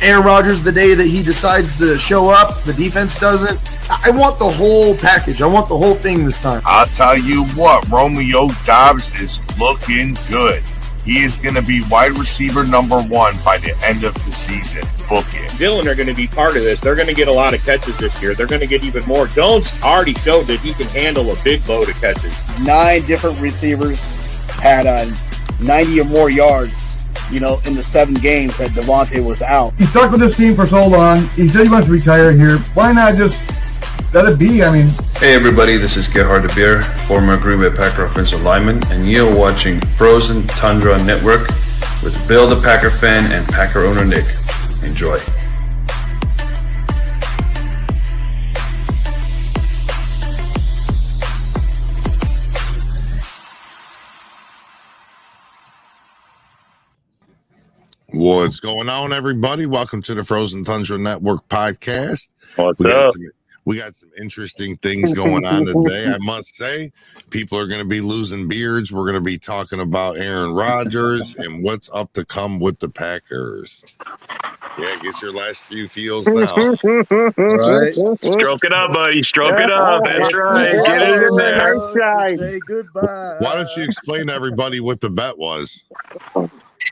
Aaron Rodgers, the day that he decides to show up, the defense doesn't. I want the whole package. I want the whole thing this time. I'll tell you what, Romeo Doubs is looking good. He is going to be wide receiver number 1 by the end of the season. Book it. Dillon are going to be part of this. They're going to get a lot of catches this year. They're going to get even more. Jones already showed that he can handle a big load of catches. 9 different receivers had 90 or more yards, in the 7 games that Devontae was out. He stuck with this team for so long. He said he wants to retire here. Why not just let it be? I mean... Hey everybody, this is Gerhard de Beer, former Green Bay Packer offensive lineman, and you're watching Frozen Tundra Network with Bill the Packer fan and Packer owner Nick. Enjoy. What's going on, everybody? Welcome to the Frozen Tundra Network podcast. What's up? We got some interesting things going on today. I must say, people are going to be losing beards. We're going to be talking about Aaron Rodgers and what's up to come with the Packers. Yeah, get your last few feels now. Right. Stroke it up, buddy. Stroke it up. That's right. Get it in there. Say goodbye. Why don't you explain to everybody what the bet was?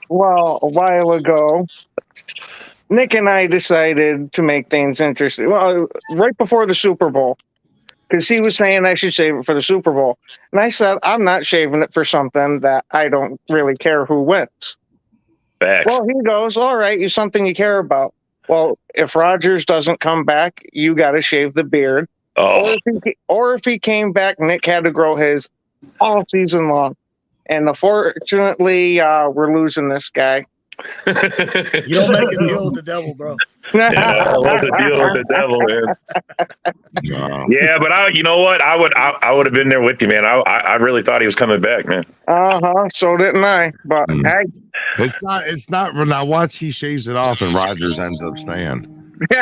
Well, a while ago, Nick and I decided to make things interesting. Well, right before the Super Bowl, because he was saying I should save it for the Super Bowl. And I said, I'm not shaving it for something that I don't really care who wins. Facts. Well, he goes, all right, it's something you care about. Well, if Rodgers doesn't come back, you got to shave the beard. Oh. Or if he came back, Nick had to grow his all season long. And unfortunately, we're losing this guy. You don't make a deal with the devil, bro. Yeah, I love the deal with the devil, man. Yeah, but you know what? I would have been there with you, man. I really thought he was coming back, man. So didn't I? But hey, it's not. Now watch, he shaves it off, and Rodgers ends up staying. Because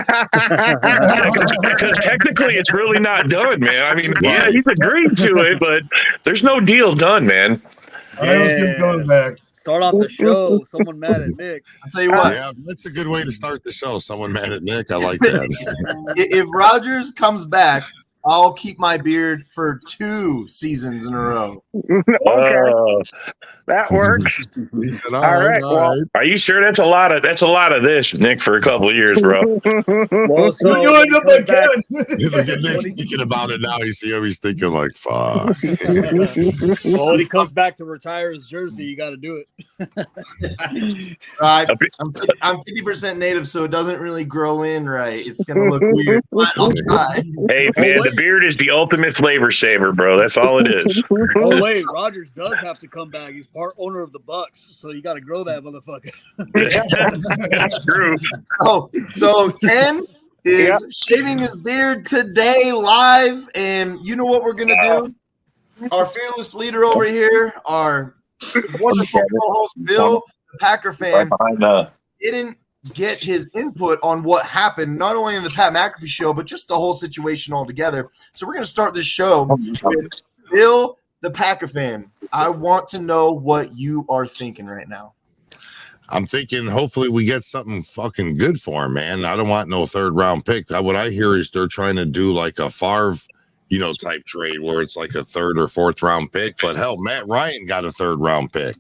technically, it's really not done, man. I mean, yeah, he's agreed to it, but there's no deal done, man. I don't think he's going back. Start off the show. Someone mad at Nick. I'll tell you what. Yeah, that's a good way to start the show. Someone mad at Nick. I like that. If Rodgers comes back, I'll keep my beard for 2 seasons in a row. Okay. That works. All right. Well, are you sure that's a lot of this, Nick, for a couple of years, bro? Well, so you end up like Kevin. Look at Nick thinking about it now. You see him, he's thinking like, fuck. Well, when he comes back to retire his jersey, you got to do it. I'm 50% native, so it doesn't really grow in right. It's going to look weird, but I'll try. Hey, man, the beard is the ultimate flavor saver, bro. That's all it is. Oh, wait, Rodgers does have to come back. He's part owner of the Bucks, so you got to grow that motherfucker. That's true. So Ken is shaving his beard today live, and you know what we're going to do? Our fearless leader over here, our wonderful co-host Bill, the Packer fan, didn't get his input on what happened, not only in the Pat McAfee show, but just the whole situation altogether. So we're going to start this show with Bill, the Packer fan. I want to know what you are thinking right now. I'm thinking hopefully we get something fucking good for him, man. I don't want no 3rd round pick. What I hear is they're trying to do like a Favre, type trade where it's like a 3rd or 4th round pick. But hell, Matt Ryan got a 3rd round pick.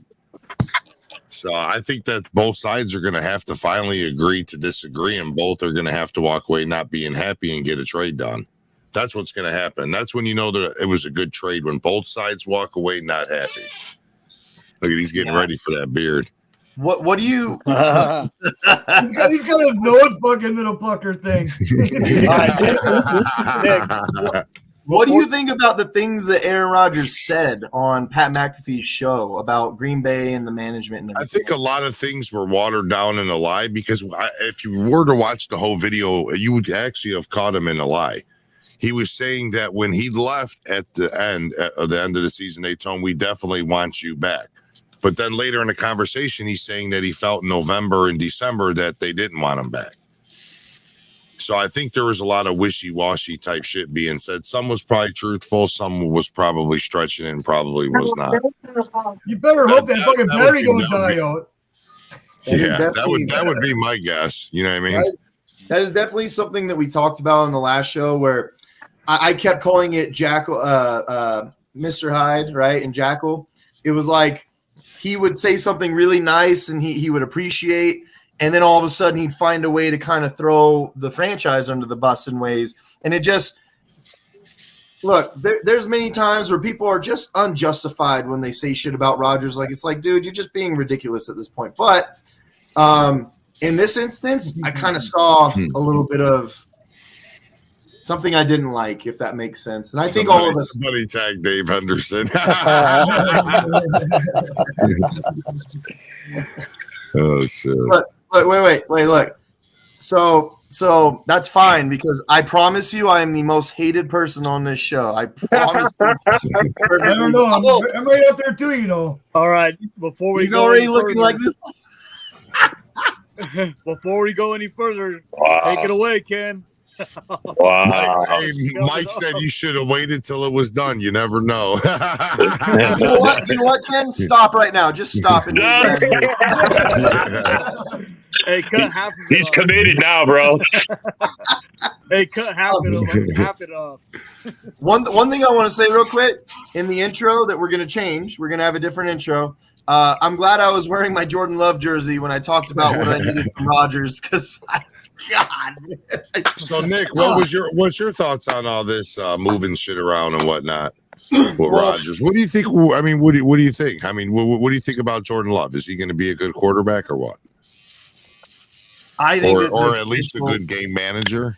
So I think that both sides are going to have to finally agree to disagree, and both are going to have to walk away not being happy and get a trade done. That's what's going to happen. That's when you know that it was a good trade, when both sides walk away not happy. Look at, he's getting ready for that beard. What do you? He's got a nose fucking little plucker thing. What do you think about the things that Aaron Rodgers said on Pat McAfee's show about Green Bay and the management? And I think a lot of things were watered down in a lie, because if you were to watch the whole video, you would actually have caught him in a lie. He was saying that when he left at the end of the season, they told him, we definitely want you back. But then later in the conversation, he's saying that he felt in November and December that they didn't want him back. So I think there was a lot of wishy-washy type shit being said. Some was probably truthful. Some was probably stretching and probably was not. You better hope that fucking Barry don't die out. That would be my guess. You know what I mean? That is definitely something that we talked about in the last show where I kept calling it Jackal, Mr. Hyde, right? And Jackal. It was like he would say something really nice and he would appreciate, and then all of a sudden he'd find a way to kind of throw the franchise under the bus in ways. And it just look, there's many times where people are just unjustified when they say shit about Rodgers. Like, it's like, dude, you're just being ridiculous at this point. But in this instance, I kind of saw a little bit of something I didn't like, if that makes sense. And I think all of us. Somebody tag Dave Henderson. Oh shit! But wait, look. So that's fine because I promise you, I am the most hated person on this show. I promise. You. I don't know. I'm right up there too. You know. All right. Before we He's go already looking like this. Before we go any further, Wow. take it away, Ken. Wow. Mike said you should have waited till it was done. You never know. You know what, Ken? Stop right now. Just stop it. Hey, cut half of it He's off. committed now, bro. Hey, cut half it off. One thing I want to say real quick in the intro that we're going to change. We're going to have a different intro. I'm glad I was wearing my Jordan Love jersey when I talked about what I needed from Rodgers because, God. So Nick, what's your thoughts on all this moving shit around and whatnot with Rodgers? What do you think? I mean, what do you think? I mean, what do you think about Jordan Love? Is he going to be a good quarterback or what? I think, or at least a good game manager.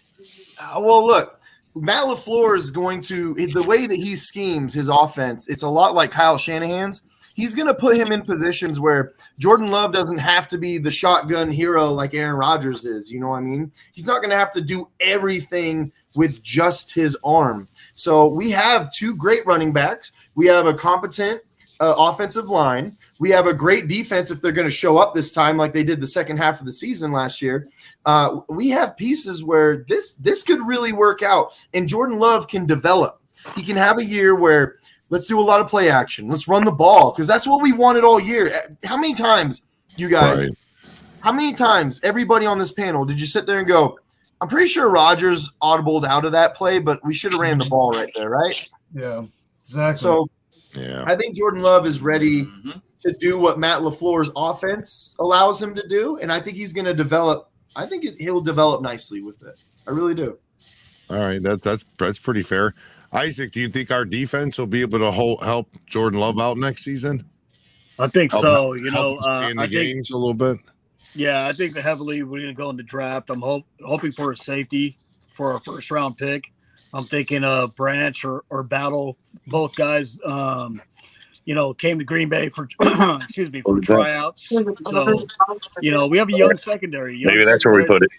Well, look, Matt LaFleur is going to the way that he schemes his offense. It's a lot like Kyle Shanahan's. He's going to put him in positions where Jordan Love doesn't have to be the shotgun hero like Aaron Rodgers is. You know what I mean? He's not going to have to do everything with just his arm. So we have two great running backs. We have a competent offensive line. We have a great defense if they're going to show up this time like they did the second half of the season last year. We have pieces where this could really work out, and Jordan Love can develop. He can have a year where let's do a lot of play action. Let's run the ball because that's what we wanted all year. How many times, you guys, how many times, everybody on this panel, did you sit there and go, I'm pretty sure Rodgers audibled out of that play, but we should have ran the ball right there, right? Yeah, exactly. So yeah, I think Jordan Love is ready to do what Matt LaFleur's offense allows him to do, and I think he's going to develop. I think he'll develop nicely with it. I really do. All right, that's pretty fair. Isaac, do you think our defense will be able to help Jordan Love out next season? I think so. You know, in the I think games a little bit. Yeah, I think heavily we're going to go in the draft. I'm hoping for a safety for a first round pick. I'm thinking Branch or Battle. Both guys, came to Green Bay for for tryouts. So, we have a young secondary. Maybe that's where we put it.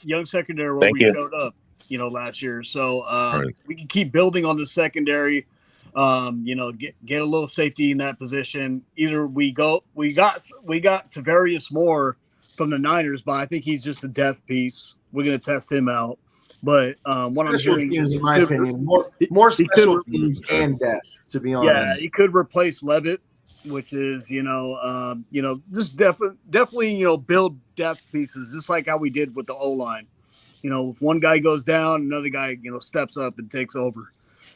Young secondary where we showed up, last year. So we can keep building on the secondary. Get a little safety in that position. Either we got Tavarius Moore from the Niners, but I think he's just a depth piece. We're going to test him out. But what I'm hearing is, in my opinion, more special teams and depth. To be honest, yeah, he could replace Levitt, which is just definitely build depth pieces, just like how we did with the O-line. If one guy goes down, another guy steps up and takes over.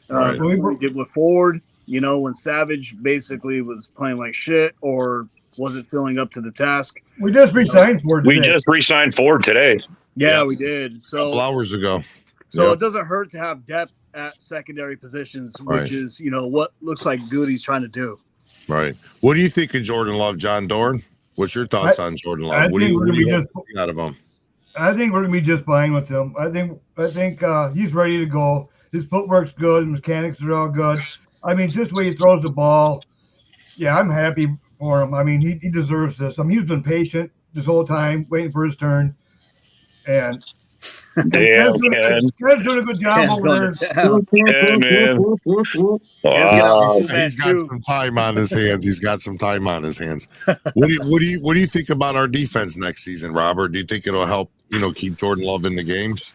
That's what we did with Ford. When Savage basically was playing like shit or wasn't filling up to the task. We just re-signed Ford. We just re-signed Ford today. Yeah, we did. So a couple hours ago. So it doesn't hurt to have depth at secondary positions, which is what looks like Goody's trying to do. Right. What do you think of Jordan Love, John Dorn? What's your thoughts on Jordan Love? What do you think out of him? I think we're gonna be just fine with him. I think he's ready to go. His footwork's good. His mechanics are all good. I mean, just the way he throws the ball. Yeah, I'm happy for him. I mean, he deserves this. I mean, he's been patient this whole time, waiting for his turn. And Ken's doing a good job over there. Yeah, man. He's got some time on his hands. What do you think about our defense next season, Robert? Do you think it'll help, keep Jordan Love in the games?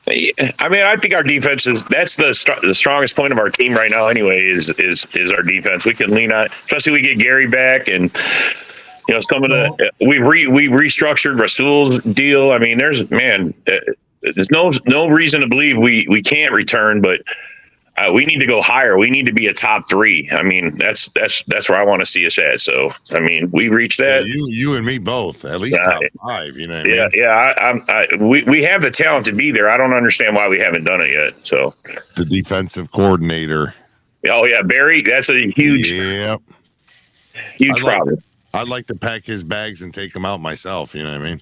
I mean, I think our defense that's the strongest point of our team right now. Anyway, is our defense. We can lean on, especially we get Gary back, and You know, some of the we restructured Rasul's deal. I mean, there's no reason to believe we can't return, but we need to go higher. We need to be a top 3. I mean, that's where I want to see us at. So, I mean, we reached that. Yeah, you and me both, at least top 5. You know what I mean? Yeah. We have the talent to be there. I don't understand why we haven't done it yet. So, the defensive coordinator. Oh yeah, Barry. That's a huge problem. I'd like to pack his bags and take him out myself. You know what I mean?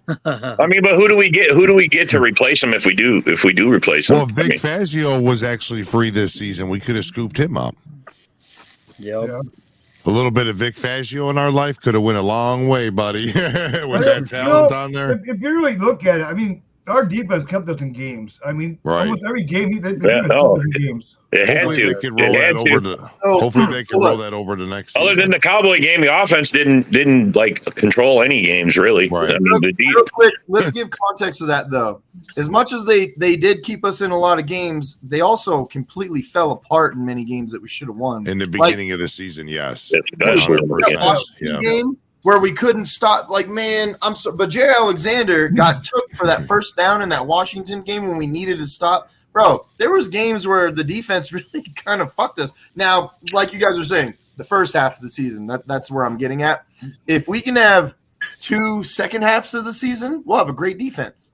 I mean, but who do we get? Who do we get to replace him if we do replace him? Well, Vic Fangio was actually free this season. We could have scooped him up. Yep. Yeah. A little bit of Vic Fangio in our life could have went a long way, buddy. With that talent on there. If you really look at it, I mean, our defense kept us in games. I mean, almost every game they kept us in games. It had Hopefully to. They could roll that over hopefully they can roll that over the next Other season. than the Cowboy game, the offense didn't like control any games really. Right. I mean, Real quick, let's give context to that though. As much as they did keep us in a lot of games, they also completely fell apart in many games that we should have won. In the beginning of the season, yes. Especially. 100%. Game where we couldn't stop. Like, man, but Jerry Alexander got took for that first down in that Washington game when we needed to stop. Bro, there was games where the defense really kind of fucked us. Now, like you guys are saying, the first half of the season, that's where I'm getting at. If we can have 2 second halves of the season, we'll have a great defense.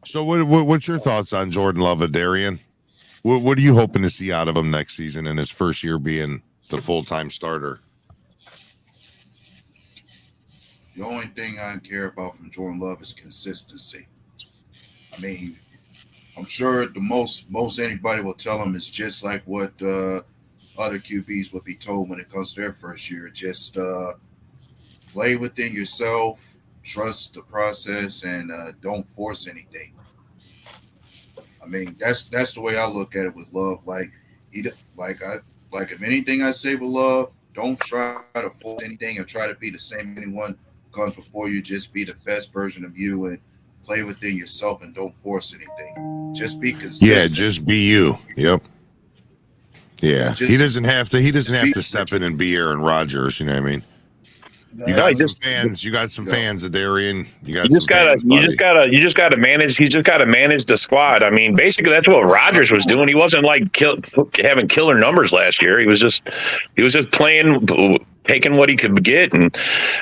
So what's your thoughts on Jordan Love, Darian? What are you hoping to see out of him next season in his first year being the full-time starter? The only thing I care about from Jordan Love is consistency. I mean, I'm sure the most anybody will tell him is just like what other QBs would be told when it comes to their first year. Just play within yourself, trust the process, and don't force anything. I mean, that's the way I look at it with Love. Like if anything I say with Love, don't try to force anything or try to be the same anyone comes before you. Just be the best version of you and play within yourself and don't force anything. Just be consistent. Yeah, just be you. Yep. Yeah, he doesn't have to step in and be Aaron Rodgers. You know what I mean? You got some fans. You got some fans of Darian. You just gotta manage. He's just gotta manage the squad. I mean, basically that's what Rodgers was doing. He wasn't like having killer numbers last year. He was just playing, taking what he could get. And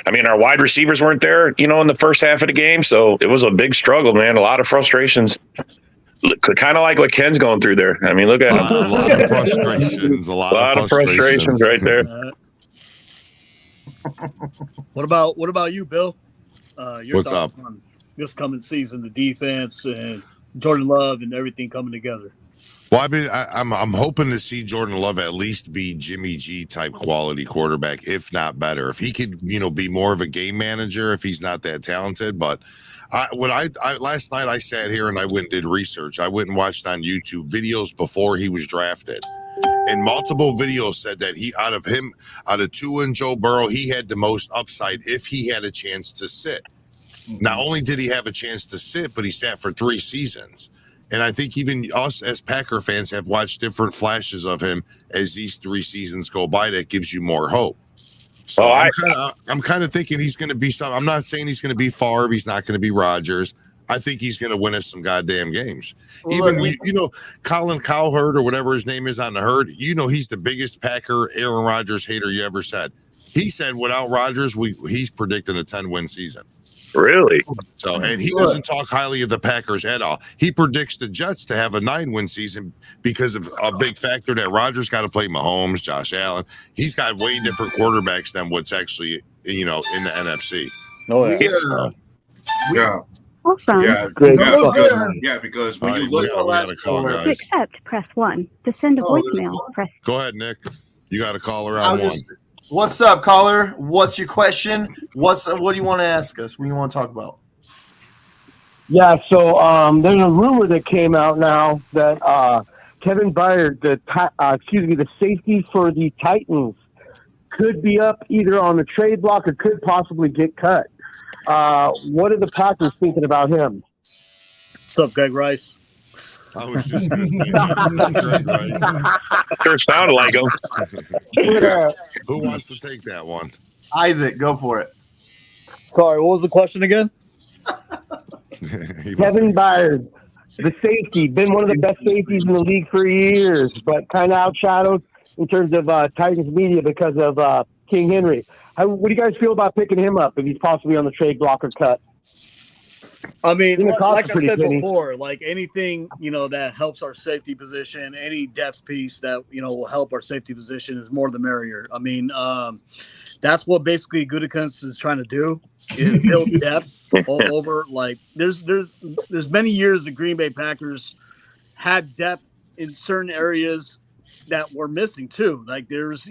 I mean, our wide receivers weren't there, in the first half of the game, so it was a big struggle, man. A lot of frustrations. Kind of like what Ken's going through there. I mean, look at him. A lot of frustrations. A lot of frustrations right there. What about you, Bill? Your What's thoughts up on this coming season, the defense and Jordan Love and everything coming together? Well, I mean, I'm hoping to see Jordan Love at least be Jimmy G type quality quarterback, if not better. If he could, be more of a game manager, if he's not that talented. But last night I sat here and I went and did research. I went and watched on YouTube videos before he was drafted. And multiple videos said that out of Tua and Joe Burrow, he had the most upside if he had a chance to sit. Not only did he have a chance to sit, but he sat for 3 seasons. And I think even us as Packer fans have watched different flashes of him as these 3 seasons go by. That gives you more hope. So I'm kind of thinking he's going to be something. I'm not saying he's going to be Favre. He's not going to be Rodgers. I think he's going to win us some goddamn games. Well, even, Colin Cowherd or whatever his name is on the herd, he's the biggest Packer Aaron Rodgers hater you ever said. He said without Rodgers, he's predicting a 10-win season. Really? So, and he doesn't talk highly of the Packers at all. He predicts the Jets to have a 9-win season because of a big factor that Rodgers got to play Mahomes, Josh Allen. He's got way different quarterbacks than what's actually, in the NFC. Oh, yeah. Awesome. Yeah, because when you look at to accept, press 1. To send a voicemail, press. Go ahead, Nick. You got a caller on 1. What's up, caller? What's your question? What do you want to ask us? What do you want to talk about? Yeah, so there's a rumor that came out now that Kevin Byard, the safety for the Titans, could be up either on the trade block or could possibly get cut. What are the Packers thinking about him? What's up, Greg Rice? I was just going to say Greg Rice. Sure sounded like him. Who wants to take that one? Isaac, go for it. Sorry, what was the question again? Kevin Byard, the safety, been one of the best safeties in the league for years, but kind of outshadowed in terms of Titans media because of King Henry. What do you guys feel about picking him up if he's possibly on the trade block or cut? I mean, like I said penny. before, like anything, that helps our safety position, any depth piece that, will help our safety position is more the merrier. I mean, that's what basically Gutekunst is trying to do, is build depth all over. Like there's many years the Green Bay Packers had depth in certain areas that were missing too. Like there's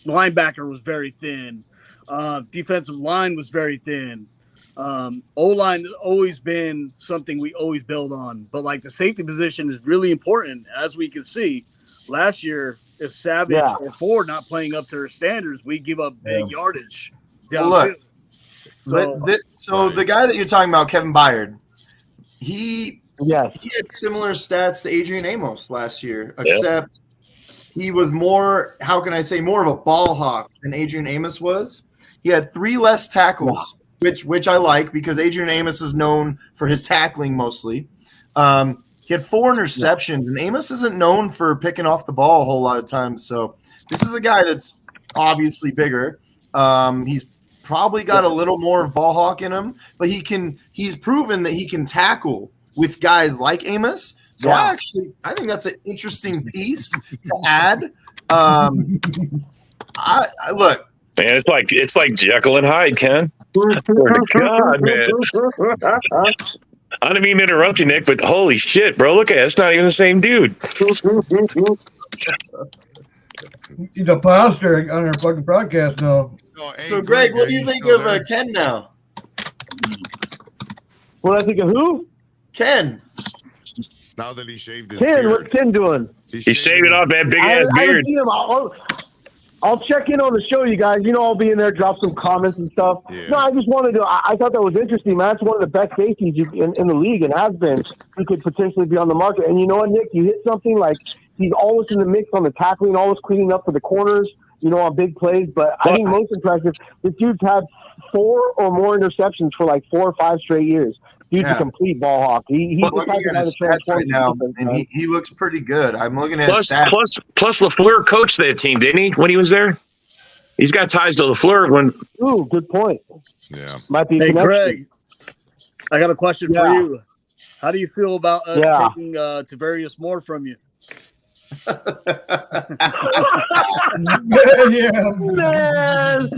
linebacker was very thin. Defensive line was very thin. O-line has always been something we always build on, but like the safety position is really important. As we can see last year, if Savage or Ford not playing up to their standards, we give up big yardage downfield. So the guy that you're talking about, Kevin Byard, he had similar stats to Adrian Amos last year, except he was more, how can I say, more of a ball hawk than Adrian Amos was. He had 3 less tackles. Which I like because Adrian Amos is known for his tackling mostly. He had 4 interceptions, and Amos isn't known for picking off the ball a whole lot of times. So this is a guy that's obviously bigger. He's probably got a little more of ball hawk in him, but he's proven that he can tackle with guys like Amos. So I think that's an interesting piece to add. Look. Man, it's like Jekyll and Hyde, Ken. God, man. I didn't mean to interrupt you, Nick, but holy shit, bro. Look at it. It's not even the same dude. He's a pastor on our fucking broadcast now. So, Greg, what do you think of Ken now? What do I think of who? Ken. Now that he shaved his Ken, beard. what's Ken doing? He's shaving off that big-ass beard. I'll check in on the show, you guys. I'll be in there, drop some comments and stuff. Yeah. No, I just wanted to. I thought that was interesting, man. That's one of the best safeties in the league and has been. He could potentially be on the market. And you know what, Nick? You hit something like he's always in the mix on the tackling, always cleaning up for the corners, on big plays. But I think most impressive, this dude's had 4 or more interceptions for like 4 or 5 straight years. Dude's a complete ball hawk. He's looking at his stats right now, and he looks pretty good. I'm looking at his stats. Plus LaFleur coached that team, didn't he, when he was there? He's got ties to LaFleur. Ooh, good point. Yeah. Might be. Hey, Greg, I got a question for you. How do you feel about us taking Tavarius Moore from you? Man.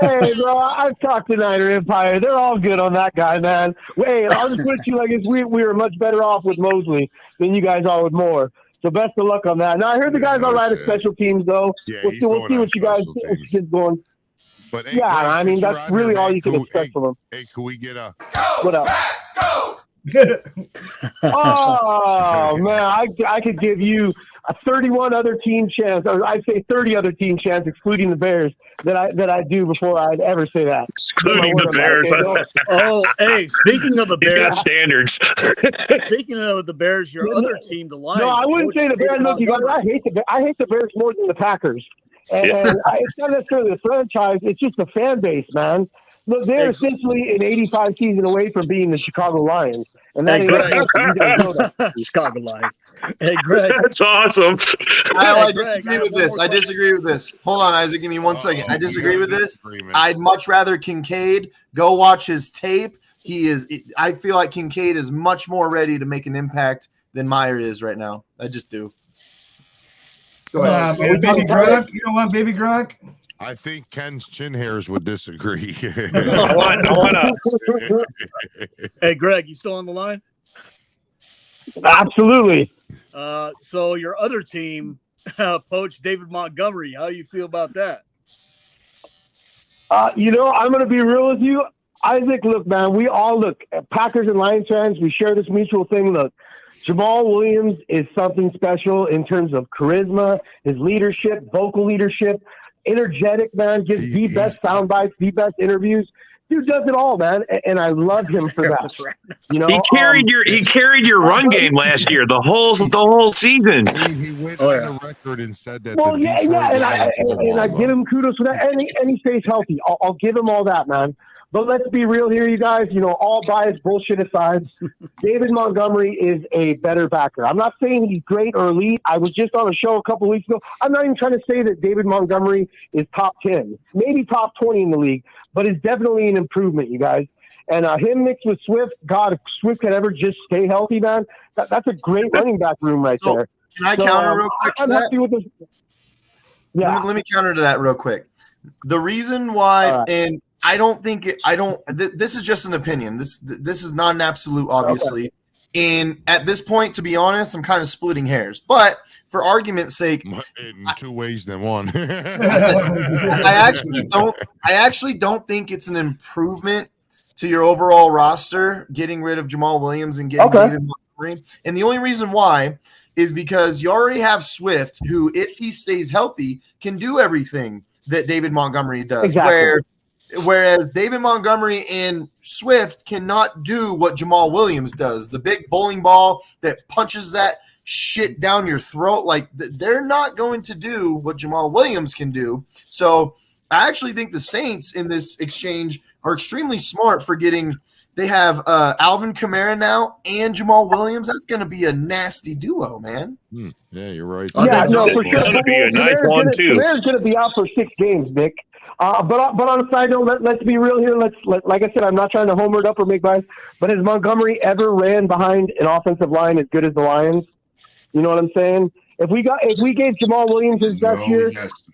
Hey, bro, I've talked to Niner Empire. They're all good on that guy, man. Wait, I'll just put it to you like this. We were much better off with Mosley than you guys are with Moore. So best of luck on that. Now, I heard the guys all right at special teams, though. Yeah, we'll see what you guys get going. But hey, yeah, I mean, that's really all you can expect from them. Hey, can we get a what up? Oh, man, I could give you a 31 other team chance, or I'd say 30 other team chance, excluding the Bears, that I do before I'd ever say that. Excluding the Bears. Hey, speaking of the Bears. He's got standards. Speaking of the Bears, your other team, the Lions. No, I wouldn't say the Bears. Look, you guys, I hate the Bears more than the Packers. And it's not necessarily the franchise, it's just the fan base, man. Look, they're essentially an 85 season away from being the Chicago Lions. And that Chicago Lions. Hey, Greg. That's awesome. I disagree with this. I disagree with this. Hold on, Isaac. Give me 1 second. I disagree with this. I'd much rather Kincaid go watch his tape. I feel like Kincaid is much more ready to make an impact than Meyer is right now. I just do. Go ahead. Baby Gronk. You don't want Baby Gronk? I think Ken's chin hairs would disagree. Hey, Greg, you still on the line? Absolutely. So your other team poached David Montgomery. How do you feel about that? I'm going to be real with you. Isaac, look, man, we all Packers and Lions fans, we share this mutual thing. Look, Jamal Williams is something special in terms of charisma, his leadership, vocal leadership. Energetic, man, gives the best sound bites, the best interviews. dude does it all, man, and I love him for that. You know, He carried your run game last year, the whole season. He went on the record and said that. Well, the yeah, Detroit and Lions I give him kudos for that, and he stays healthy. I'll give him all that, man. But let's be real here, you guys. You know, all bias bullshit aside, David Montgomery is a better backer. I'm not saying he's great or elite. I was just on a show a couple weeks ago. I'm not even trying to say that David Montgomery is top 10, maybe top 20 in the league, but it's definitely an improvement, you guys. And him mixed with Swift, God, if Swift could ever just stay healthy, man, that's a great running back room right there. Can I counter real quick to that? With this. Yeah. Let me counter to that real quick. The reason why, and I don't think this is just an opinion. This is not an absolute, obviously. Okay. And at this point, to be honest, I'm kind of splitting hairs. But for argument's sake, in two ways than one. I actually don't think it's an improvement to your overall roster getting rid of Jamal Williams and getting David Montgomery. And the only reason why is because you already have Swift, who, if he stays healthy, can do everything that David Montgomery does. Exactly. Whereas David Montgomery and Swift cannot do what Jamal Williams does. The big bowling ball that punches that shit down your throat. Like, they're not going to do what Jamal Williams can do. So I actually think the Saints in this exchange are extremely smart for getting – they have Alvin Kamara now and Jamal Williams. That's going to be a nasty duo, man. Yeah, you're right. Yeah, no, for It's sure. going to be a nice one, too. Kamara's going to be out for 6 games, Nick. But on a side note, let's be real here. Like I said, I'm not trying to homer it up or make bias, but has Montgomery ever ran behind an offensive line as good as the Lions? You know what I'm saying? If we gave Jamal Williams his best year,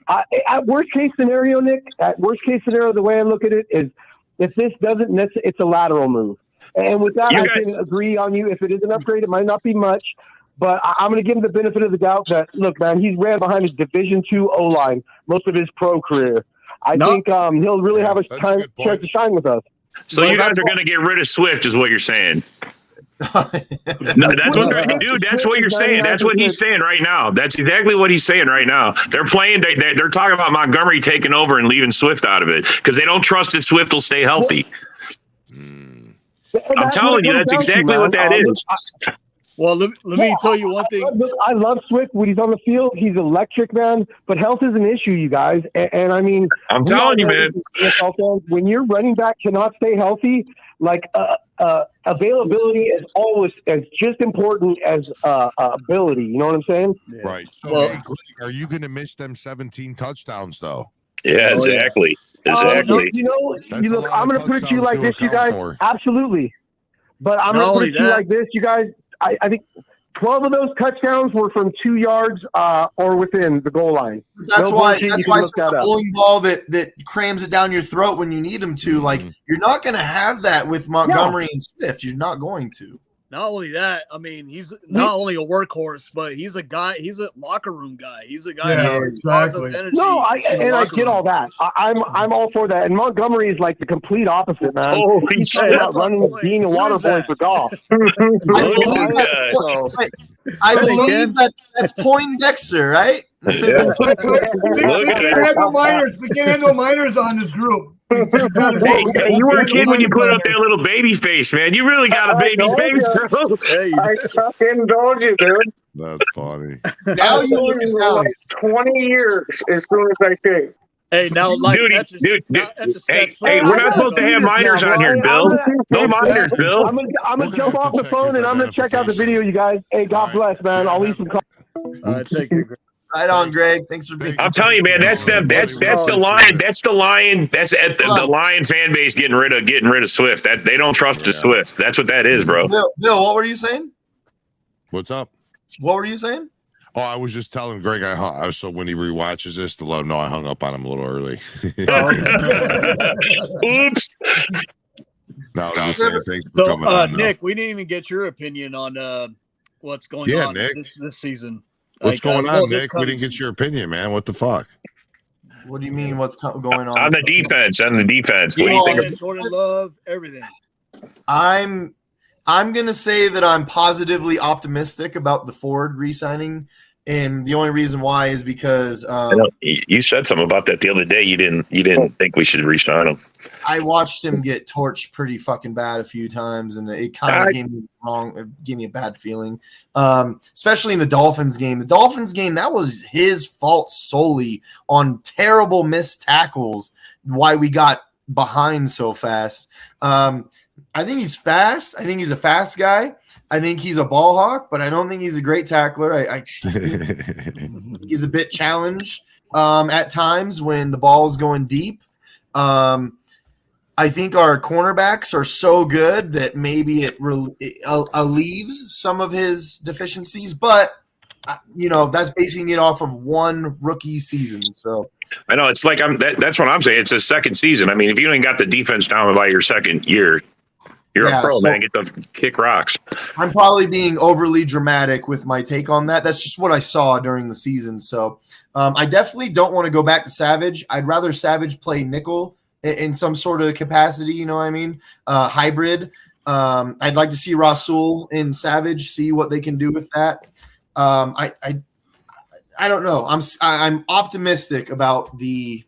at worst case scenario, Nick, the way I look at it is, if this doesn't, it's a lateral move. And with that, I can agree on you. If it is an upgrade, it might not be much. But I'm going to give him the benefit of the doubt that, look, man, he's ran behind his Division II O-line most of his pro career. I think he'll really have a chance to shine with us. So you guys are going to get rid of Swift, is what you're saying. No, that's what you're saying. That's what he's saying right now. That's exactly what he's saying right now. They're playing. They're talking about Montgomery taking over and leaving Swift out of it because they don't trust that Swift will stay healthy. I'm telling you, that's exactly what that is. Well, let me tell you one thing. I love Swift when he's on the field. He's electric, man. But health is an issue, you guys. And I mean, I'm telling you, man. When your running back cannot stay healthy, like availability is always as just important as ability. You know what I'm saying? Yeah. Right. So, are you going to miss them 17 touchdowns, though? Yeah, exactly. Exactly. Look, I'm going to put it to you like this, you guys. Absolutely. But I'm going to put it to you like this, you guys. I think 12 of those touchdowns were from 2 yards or within the goal line. That's why the bowling ball that crams it down your throat when you need them to. Like, you're not going to have that with Montgomery and Swift. You're not going to. Not only that, I mean, he's not only a workhorse, but he's a guy. He's a locker room guy. He's a guy that has positive energy. No, I get all that. I'm all for that. And Montgomery is like the complete opposite, man. He's not running, being a water boy for golf. I believe that's Poindexter, right? We can't have no minors on this group. Hey, you were a kid when you put up that little baby face, man. You really got a baby face, bro. I fucking told you, dude. That's funny. Now you look like 20 years as soon as I shave. Hey, now, like, dude. Hey, we're not supposed to have minors on here, Bill. No minors, Bill. I'm gonna jump off the phone and I'm gonna check out the video, you guys. Hey, God bless, man. I'll leave some comments. Take it. Right on, Greg. Thanks for being. I'm telling you, man. That's the Lion fan base getting rid of Swift. That they don't trust the Swift. That's what that is, bro. Bill, what were you saying? What's up? What were you saying? Oh, I was just telling Greg so when he rewatches this to let him know I hung up on him a little early. Oops. No, I was just saying thanks for coming on. Nick, we didn't even get your opinion on what's going on this season. What's going on, Nick? We didn't get your opinion, man. What the fuck? What do you mean? What's going on? On the defense. What do you think of Jordan Love, everything. I'm gonna say that I'm positively optimistic about the Ford re-signing And the only reason why is because you said something about that the other day. You didn't think we should re-sign him. I watched him get torched pretty fucking bad a few times, and it kind of gave me a bad feeling. Especially in the Dolphins game. The Dolphins game, that was his fault solely on terrible missed tackles. Why we got behind so fast. I think he's fast. I think he's a fast guy. I think he's a ball hawk, but I don't think he's a great tackler. I he's a bit challenged at times when the ball is going deep. I think our cornerbacks are so good that maybe it alleviates some of his deficiencies, but that's basing it off of one rookie season. So I know it's like that's what I'm saying. It's his second season. I mean, if you ain't got the defense down by your second year, you're a pro, man. Get to kick rocks. I'm probably being overly dramatic with my take on that. That's just what I saw during the season. So I definitely don't want to go back to Savage. I'd rather Savage play nickel in some sort of capacity. You know what I mean? Hybrid. I'd like to see Rasul and Savage, see what they can do with that. I don't know. I'm optimistic about the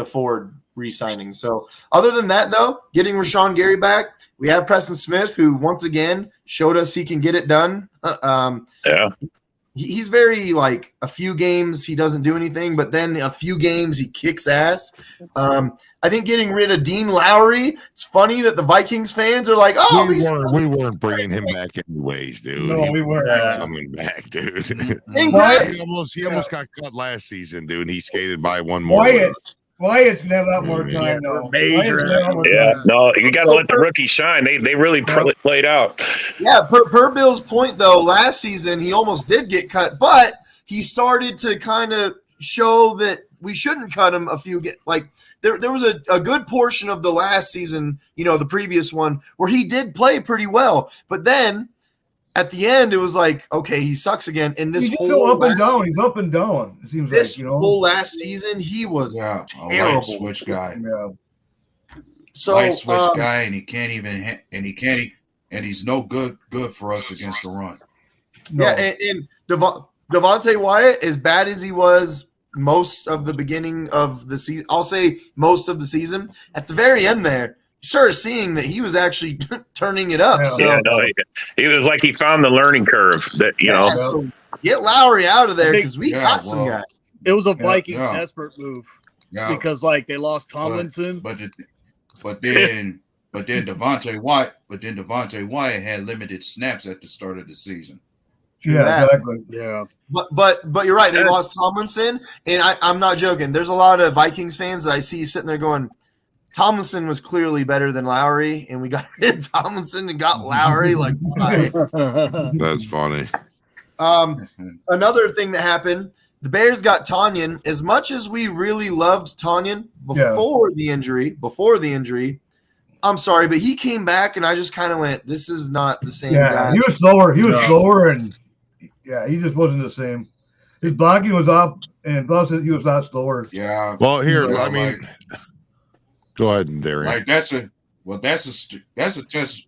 Ford re-signing. So other than that, though, getting Rashawn Gary back, we have Preston Smith, who once again showed us he can get it done. He's very like a few games he doesn't do anything, but then a few games he kicks ass. I think getting rid of Dean Lowry. It's funny that the Vikings fans are like, "Oh, we weren't bringing him back anyways, dude. No, we weren't coming back, dude. He almost got cut last season, dude. He skated by one more. Wyatt's gonna have a lot more time now. No, you got to let the rookie shine. They really played out. Yeah, per Bill's point though, last season he almost did get cut, but he started to kind of show that we shouldn't cut him there was a good portion of the last season, the previous one, where he did play pretty well, but then at the end, it was like, okay, he sucks again. And this whole up and down, he's up and down. It seems this whole last season, he was a terrible. light switch guy. Yeah. So light switch guy, and he can't even, and he's no good for us against the run. No. Yeah, and Devontae Wyatt, as bad as he was most of the beginning of the season, I'll say most of the season. At the very end, there. Sure, seeing that he was actually turning it up. He was like he found the learning curve that So get Lowry out of there because we got some guy. It was a Viking desperate move because they lost Tomlinson, but then Devontae Wyatt had limited snaps at the start of the season. Yeah, exactly. Yeah, but you're right. They lost Tomlinson, and I'm not joking. There's a lot of Vikings fans that I see sitting there going, Tomlinson was clearly better than Lowry, and we got rid of Tomlinson and got Lowry. Like, why? That's funny. Another thing that happened, the Bears got Tanyan. As much as we really loved Tanyan before the injury, I'm sorry, but he came back, and I just kind of went, this is not the same guy. He was slower. And he just wasn't the same. His blocking was up, and plus he was not slower. Yeah. Well, here, I mean – go ahead, Darian. That's a test.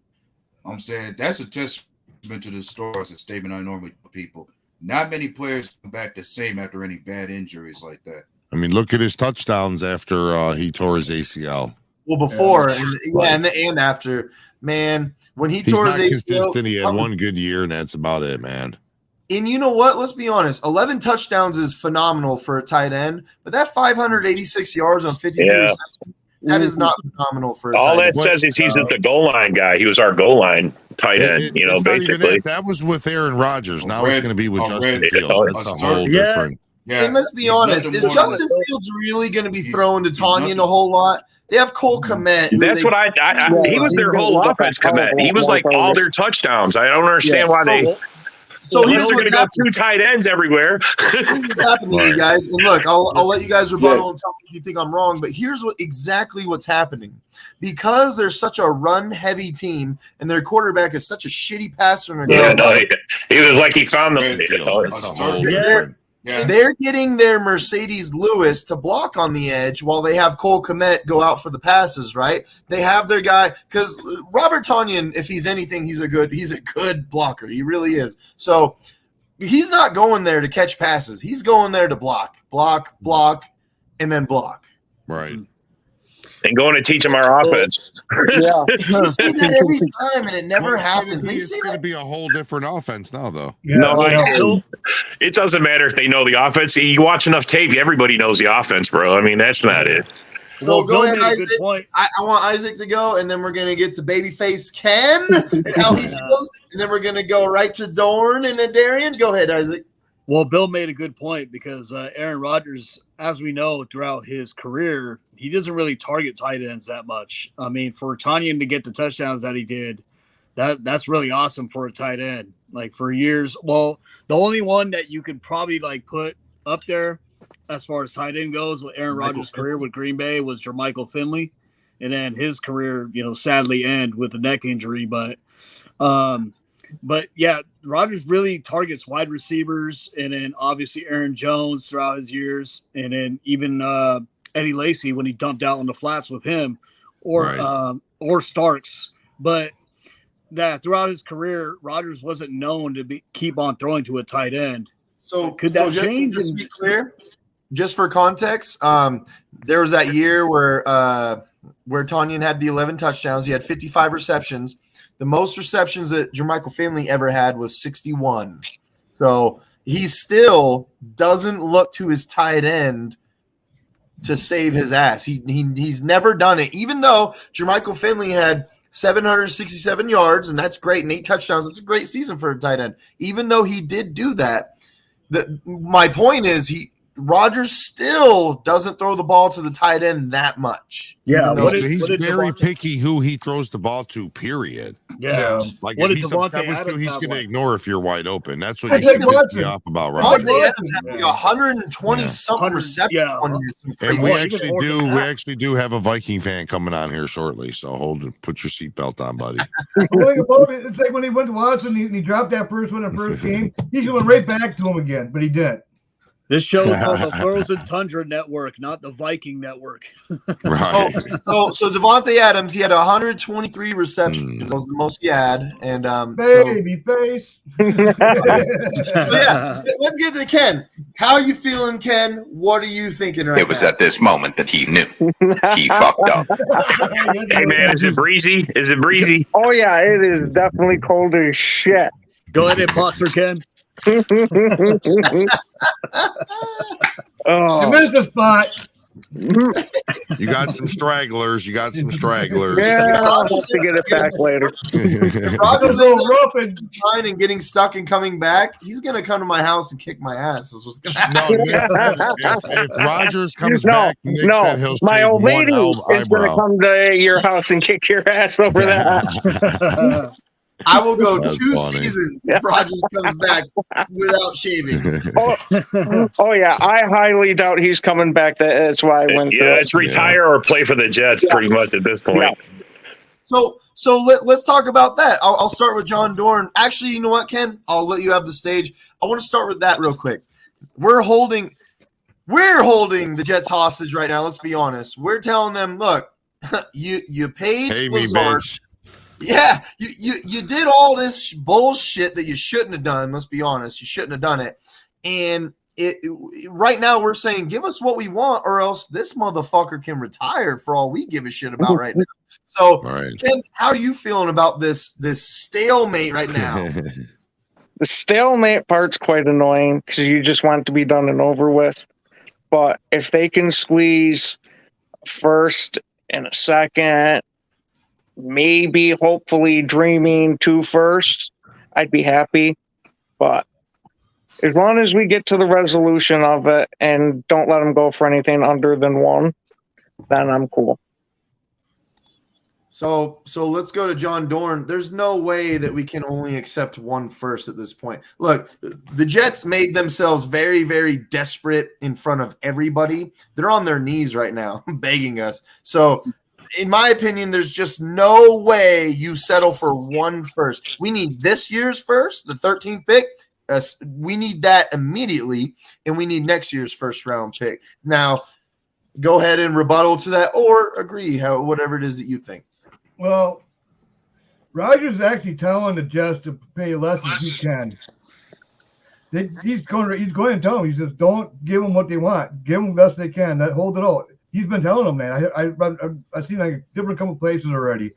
I'm saying that's a testament to the story. It's a statement I normally tell people. Not many players come back the same after any bad injuries like that. I mean, look at his touchdowns after he tore his ACL. Well, before and after, man, when he tore his ACL, he had one good year, and that's about it, man. And you know what? Let's be honest. 11 touchdowns is phenomenal for a tight end, but that 586 yards on 52 receptions. That is not phenomenal for all that says is he's the goal line guy. He was our goal line tight end, basically. That was with Aaron Rodgers. Now it's going to be with Justin Fields. That's a whole different. Yeah. And let's be honest, is Justin Fields really going to be throwing to Tanyan a whole lot? They have Cole Kmet. That's what he was their whole offense, Kmet. He was like all their touchdowns. I don't understand why they. So here's going to go two tight ends everywhere. Here's what's happening, you guys. And look, I'll let you guys rebuttal and tell me if you think I'm wrong. But here's exactly what's happening. Because they're such a run-heavy team, and their quarterback is such a shitty passer. He was like he found them. They're getting their Mercedes Lewis to block on the edge while they have Cole Kmet go out for the passes, right? They have their guy because Robert Tanyan, if he's anything, he's a good blocker. He really is. So he's not going there to catch passes. He's going there to block, and then block. Right. And going to teach them our offense. Yeah. You see that every time, and it never happens. It's going to be a whole different offense now, though. Yeah, No, it doesn't matter if they know the offense. You watch enough tape, everybody knows the offense, bro. I mean, that's not it. Well, go ahead, made a Isaac. good point. I want Isaac to go, and then we're going to get to Babyface Ken and how he feels, and then we're going to go right to Dorn and then Darian. Go ahead, Isaac. Well, Bill made a good point because Aaron Rodgers, as we know throughout his career, he doesn't really target tight ends that much. I mean, for Tanyan to get the touchdowns that he did, that's really awesome for a tight end. Like for years, well, the only one that you could probably like put up there as far as tight end goes with Aaron Rodgers' career with Green Bay was Jermichael Finley, and then his career, sadly ended with a neck injury. But yeah, Rodgers really targets wide receivers, and then obviously Aaron Jones throughout his years, and then even Eddie Lacy when he dumped out on the flats with him, or Starks. But that throughout his career, Rodgers wasn't known to keep on throwing to a tight end. So could that change? Just to be clear, just for context, there was that year where Tanyan had the 11 touchdowns. He had 55 receptions. The most receptions that Jermichael Finley ever had was 61. So he still doesn't look to his tight end to save his ass. He's never done it, even though Jermichael Finley had 767 yards, and that's great, and 8 touchdowns. That's a great season for a tight end. Even though he did do that, my point is Rodgers still doesn't throw the ball to the tight end that much. Yeah, he's very picky who he throws the ball to, period. Yeah. Like What if did he's Devontae upset with you, Adams he's have going to like? ignore if you're wide open. That's what you should be off about, right? Devontae Adams had like 120 something receptions one year. And we actually do have a Viking fan coming on here shortly, so put your seatbelt on, buddy. It's like when he went to Watson, he dropped that first one in the first game. He's going right back to him again, but he did. This show is called the Frozen Tundra Network, not the Viking Network. Right. So Devontae Adams, he had 123 receptions. That was the most he had. And baby face. So yeah, let's get to Ken. How are you feeling, Ken? What are you thinking right now? It was at this moment that he knew he fucked up. Hey man, is it breezy? Is it breezy? Oh yeah, it is definitely cold as shit. Go ahead, imposter Ken. You missed the spot. You got some stragglers. Yeah, I'll have to get it back later. If Rodgers is rough and trying and getting stuck and coming back, he's gonna come to my house and kick my ass. That's what's gonna happen. If Rodgers comes back, Nick said he'll my shave old one lady is going to eyebrow. come to your house and kick your ass over that. I will go That's 2 funny. seasons if Rodgers comes back without shaving. Oh yeah, I highly doubt he's coming back. That's why I went. Yeah, it's retire or play for the Jets pretty much at this point. Yeah. So let's talk about that. I'll start with John Dorn. Actually, you know what, Ken? I'll let you have the stage. I want to start with that real quick. We're holding the Jets hostage right now. Let's be honest. We're telling them, look, you paid Pay me, Lazard. bitch. Yeah, you did all this bullshit that you shouldn't have done. Let's be honest, you shouldn't have done it. And right now we're saying, give us what we want, or else this motherfucker can retire for all we give a shit about right now. So, Ken, how are you feeling about this stalemate right now? The stalemate part's quite annoying because you just want it to be done and over with. But if they can squeeze first and a second, maybe hopefully dreaming 2 firsts, I'd be happy. But as long as we get to the resolution of it and don't let them go for anything under than 1, then I'm cool. So let's go to John Dorn. There's no way that we can only accept 1 first at this point. Look, the Jets made themselves very, very desperate in front of everybody. They're on their knees right now, begging us. So in my opinion, there's just no way you settle for 1 first. We need this year's first, the 13th pick. We need that immediately, and we need next year's first round pick. Now, go ahead and rebuttal to that, or agree, whatever it is that you think. Well, Rodgers is actually telling the Jets to pay less as he can. he's going to tell them. He says, don't give them what they want. Give them the best they can. That hold it out. He's been telling them, man. I've seen like different couple places already.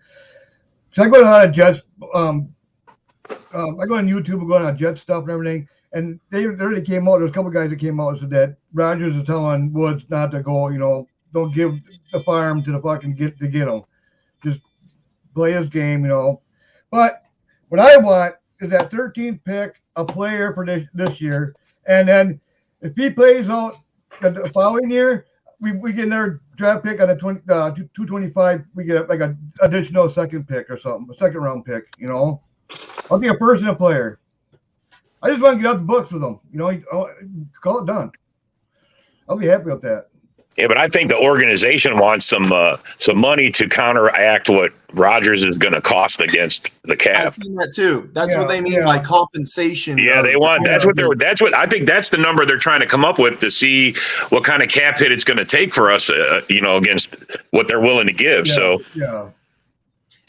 So I go on Jets. I go on YouTube and go on Jet stuff and everything. And they already came out. There's a couple guys that came out and said that Rodgers is telling Woods not to go. Don't give the farm to the fucking get him. Just play his game. But what I want is that 13th pick, a player for this year, and then if he plays out the following year, we get another draft pick on the 225. We get like an additional second pick or something, a second round pick. I'll be a first and a player. I just want to get out the books with him. Call it done. I'll be happy with that. Yeah, but I think the organization wants some money to counteract what Rodgers is going to cost against the cap. I've seen that too. That's what they mean by compensation. Yeah, they want. That's what I think. That's the number they're trying to come up with to see what kind of cap hit it's going to take for us. Against what they're willing to give. Because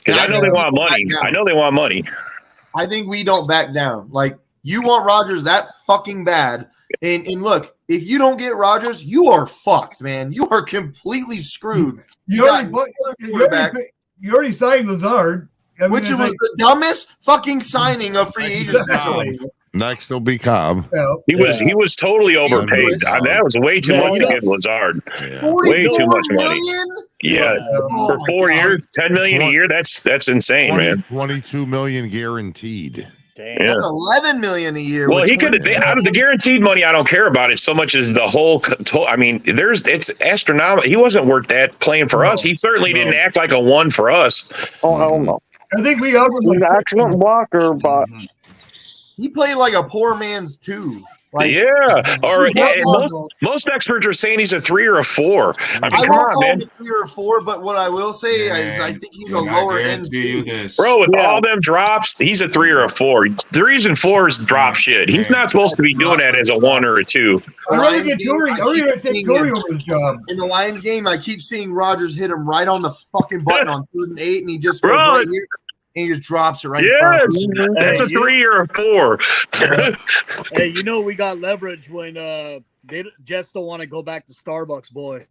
I know they want money. I know they want money. I think we don't back down. Like, you want Rodgers that fucking bad. And look, if you don't get Rodgers, you are fucked, man. You are completely screwed. You already signed Lazard. Which was the dumbest fucking signing of free agency. Next will be Cobb. He was totally overpaid. That was way too much to give Lazard. Way too much money. Yeah, for 4 years, $10 million a year. That's insane, man. 22 million guaranteed. Damn. That's $11 million a year. Well, he could out of the guaranteed money. I don't care about it so much as the whole. I mean, it's astronomical. He wasn't worth that playing for us. He certainly didn't act like a one for us. Oh hell no! I think we offered an excellent blocker, but he played like a poor man's two. Like, most experts are saying he's a 3 or a 4. I mean, come on, man. 3 or 4, but what I will say is I think he's a lower end. Bro, with all them drops, he's a 3 or a 4. 3s and 4s drop shit. He's not supposed to be doing that as a 1 or a 2. I'm going to take Torrey over his job. In the Lions game, I keep seeing Rodgers hit him right on the fucking button on 3rd and 8, and he just goes right here. And he just drops it right in front of him. That's a 3 or a 4. Hey, we got leverage when Jets don't want to go back to Starbucks, boy.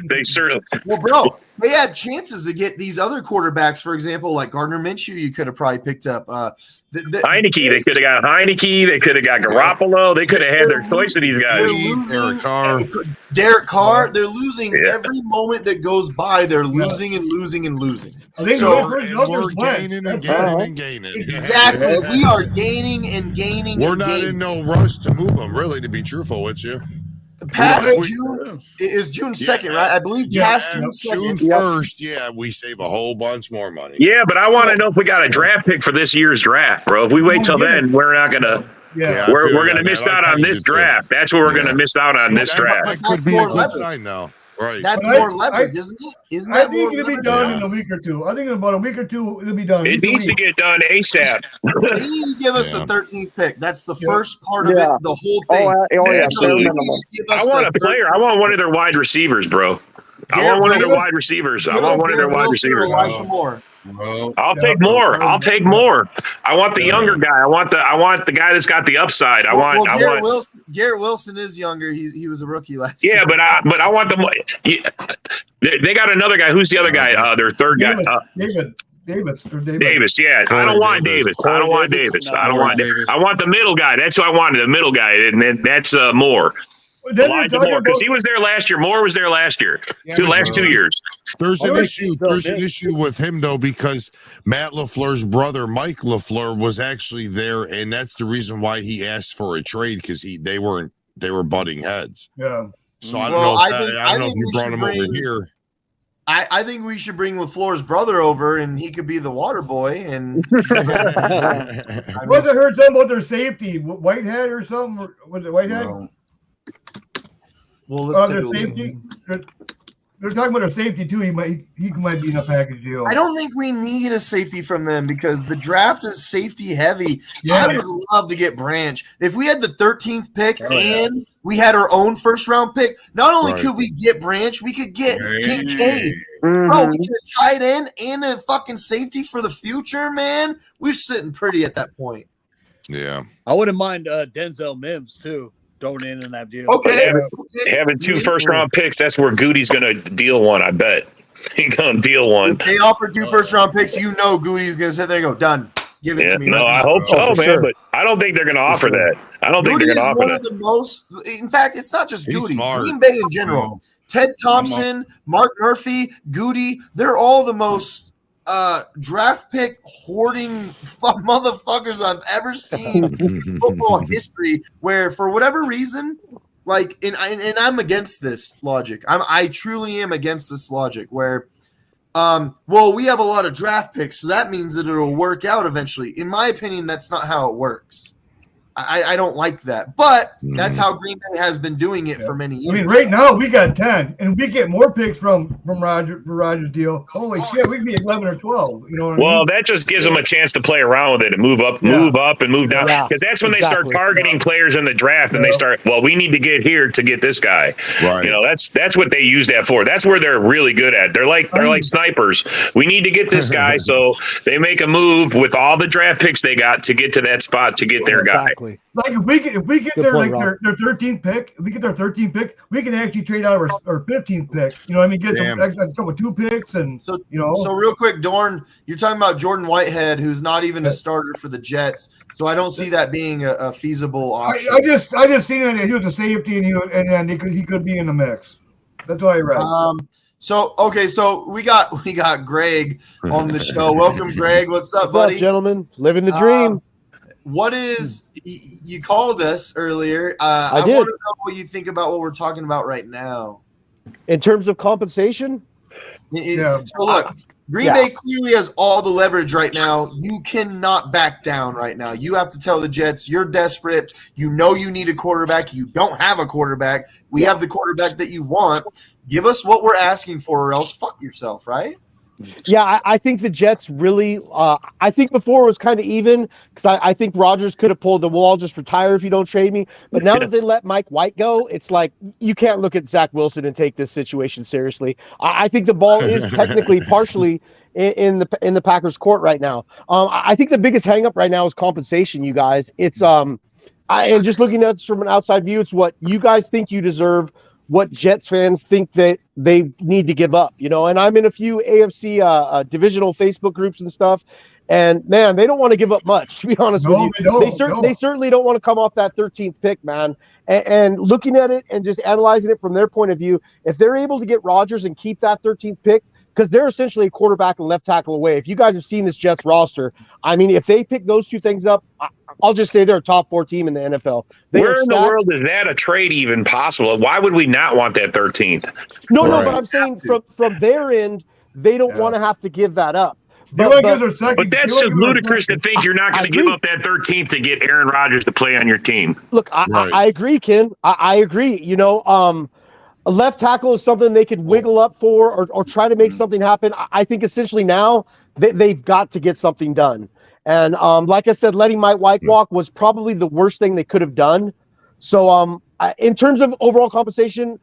They certainly. Well, bro, they had chances to get these other quarterbacks, for example, like Gardner Minshew. You could have probably picked up Heineke. They could have got Heineke. They could have got Garoppolo. They could have had their choice of these guys. Derek Carr. They're losing every moment that goes by. They're losing and losing and losing. So we're gaining and gaining and gaining. Exactly. We are gaining and gaining. We're not in no rush to move them, really, to be truthful with you. Past June is June 2nd, right? I believe past June 2nd. June 1st, we save a whole bunch more money. Yeah, but I want to know if we got a draft pick for this year's draft, bro. If we wait till then, we're not gonna. Yeah, we're gonna miss out on this draft. That's what we're gonna miss out on this draft. That could be a good sign now. Right. That's more leverage, isn't it? Isn't that I think it'll be done in a week or two. I think in about a week or two it'll be done. It needs to get done ASAP. They need to give us the 13th pick. That's the first part of it. The whole thing. Absolutely. I want a player. I want one of their wide receivers, bro. I want one of their wide receivers. I'll take more. I'll take more. I want the younger guy. I want the guy that's got the upside. Garrett Wilson is younger. He was a rookie last year. Yeah, but I want them. They got another guy. Who's the other guy? Their third guy. Davis. Yeah, I don't want Davis. I don't want Davis. I want the middle guy. That's who I wanted. The middle guy, and then that's Moore. Elijah Moore, because he was there last year. Moore was there last year. Last 2 years. There's an issue. There's an issue with him though, because Matt LaFleur's brother, Mike LaFleur, was actually there, and that's the reason why he asked for a trade, because they were butting heads. Yeah. So I don't know. I don't know if you brought him over here. I think we should bring LaFleur's brother over, and he could be the water boy. And wasn't heard something about their safety, Whitehead or something? Was it Whitehead? No. Well, let's their safety. They're talking about their safety too. He might be in a package deal. I don't think we need a safety from them because the draft is safety heavy. Yeah. I would love to get Branch. If we had the 13th pick and we had our own first round pick, not only could we get Branch, we could get Kincaid. Bro, we get a tight end and a fucking safety for the future, man. We're sitting pretty at that point. Yeah. I wouldn't mind Denzel Mims too thrown in that deal. Okay. Having 2 first-round picks, that's where Goody's going to deal one, I bet. He's going to deal one. If they offer 2 first-round picks, you know Goody's going to sit there and go, done. Give it to me. No, right I now, hope bro. so, man. But I don't think they're going to offer that. I don't think Goody they're going is to offer one that. of the most. In fact, it's not just He's Goody. smart. Green Bay in general. Ted Thompson, Mark Murphy, Goody. They're all the most draft pick hoarding motherfuckers I've ever seen in football history. Where for whatever reason, like, and I'm against this logic. I truly am against this logic. Where, well, we have a lot of draft picks, so that means that it'll work out eventually. In my opinion, that's not how it works. I don't like that, but that's how Green Bay has been doing it for many years. I mean, right now we got 10, and we get more picks from Rodgers deal. Holy shit, we could be 11 or 12. You know what I mean? Well, that just gives them a chance to play around with it and move up and move down. Because that's when they start targeting players in the draft, and they start, well, we need to get here to get this guy. Right. You know, that's what they use that for. That's where they're really good at. They're like snipers. We need to get this guy, so they make a move with all the draft picks they got to get to that spot to get their guy. Like if we get their 13th pick, if we get their 13th pick, we can actually trade out our 15th pick. You know what I mean? Get a couple 2 picks and so you know. So real quick, Dorn, you're talking about Jordan Whitehead, who's not even a starter for the Jets. So I don't see that being a feasible option. I just seen that he was a safety and he could be in the mix. That's what I read. So we got Greg on the show. Welcome, Greg. What's up, buddy? What's up, gentlemen? Living the dream. What is you called us earlier? I did. want to know what you think about what we're talking about right now. In terms of compensation? So look, Green Bay clearly has all the leverage right now. You cannot back down right now. You have to tell the Jets you're desperate. You know you need a quarterback. You don't have a quarterback. We have the quarterback that you want. Give us what we're asking for, or else fuck yourself, right? Yeah, I think the Jets really I think before it was kind of even because I think Rodgers could have pulled the "we'll all just retire if you don't trade me." But now that they let Mike White go, it's like you can't look at Zach Wilson and take this situation seriously. I think the ball is technically partially in the Packers' court right now. I think the biggest hang up right now is compensation, you guys. It's and just looking at this from an outside view, it's what you guys think you deserve, what Jets fans think that they need to give up, you know. And I'm in a few AFC divisional Facebook groups and stuff, and man, they don't want to give up much, to be honest with you. They certainly don't want to come off that 13th pick, man. And looking at it and just analyzing it from their point of view, if they're able to get Rodgers and keep that 13th pick, because they're essentially a quarterback and left tackle away. If you guys have seen this Jets roster, I mean, if they pick those 2 things up, I'll just say they're a top 4 team in the NFL. Where in the world is that a trade even possible? Why would we not want that 13th? No, but I'm saying from their end, they don't want to have to give that up. But that's just ludicrous to think you're not going to give up that 13th to get Aaron Rodgers to play on your team. Look, I agree, Ken. I agree. You know, a left tackle is something they could wiggle up for or try to make something happen. I think essentially now they've got to get something done. And like I said, letting Mike White walk was probably the worst thing they could have done. So in terms of overall compensation,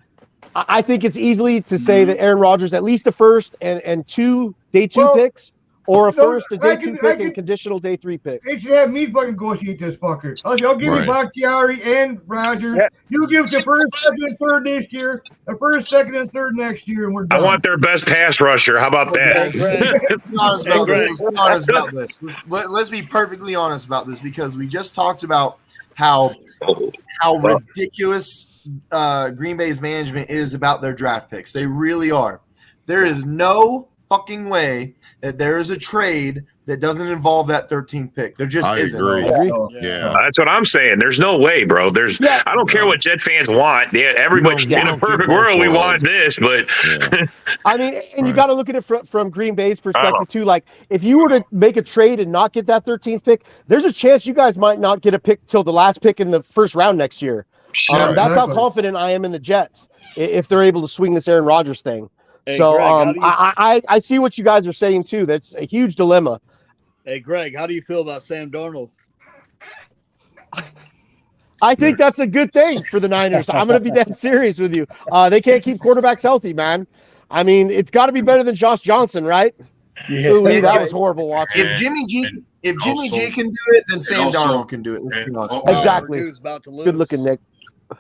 I think it's easily to say that Aaron Rodgers, at least a first and 2 day 2 picks, or a first, a day 2 pick, and conditional day 3 pick. They should have me fucking negotiate this fucker. I'll give you Bakhtiari and Rodgers. You give the first, second, and third this year, the first, second, and third next year, and we're done. I want their best pass rusher. How about that? Let's be perfectly honest about this, because we just talked about how ridiculous Green Bay's management is about their draft picks. They really are. There is no fucking way that there is a trade that doesn't involve that 13th pick. There just isn't. I agree. Yeah, that's what I'm saying. There's no way, bro. I don't care what Jet fans want. Yeah, everybody in a perfect world, we want this, but I mean, and you got to look at it from Green Bay's perspective too. Like, if you were to make a trade and not get that 13th pick, there's a chance you guys might not get a pick till the last pick in the first round next year. That's how confident I am in the Jets if they're able to swing this Aaron Rodgers thing. Hey, so Greg, I see what you guys are saying too. That's a huge dilemma. Hey, Greg, how do you feel about Sam Darnold? I think that's a good thing for the Niners. I'm going to be dead serious with you. They can't keep quarterbacks healthy, man. I mean, it's got to be better than Josh Johnson, right? Ooh, that was horrible watching. If Jimmy G can do it, then Sam also- Darnold can do it. Let's be honest. Exactly. Dude's about to lose. Good looking, Nick.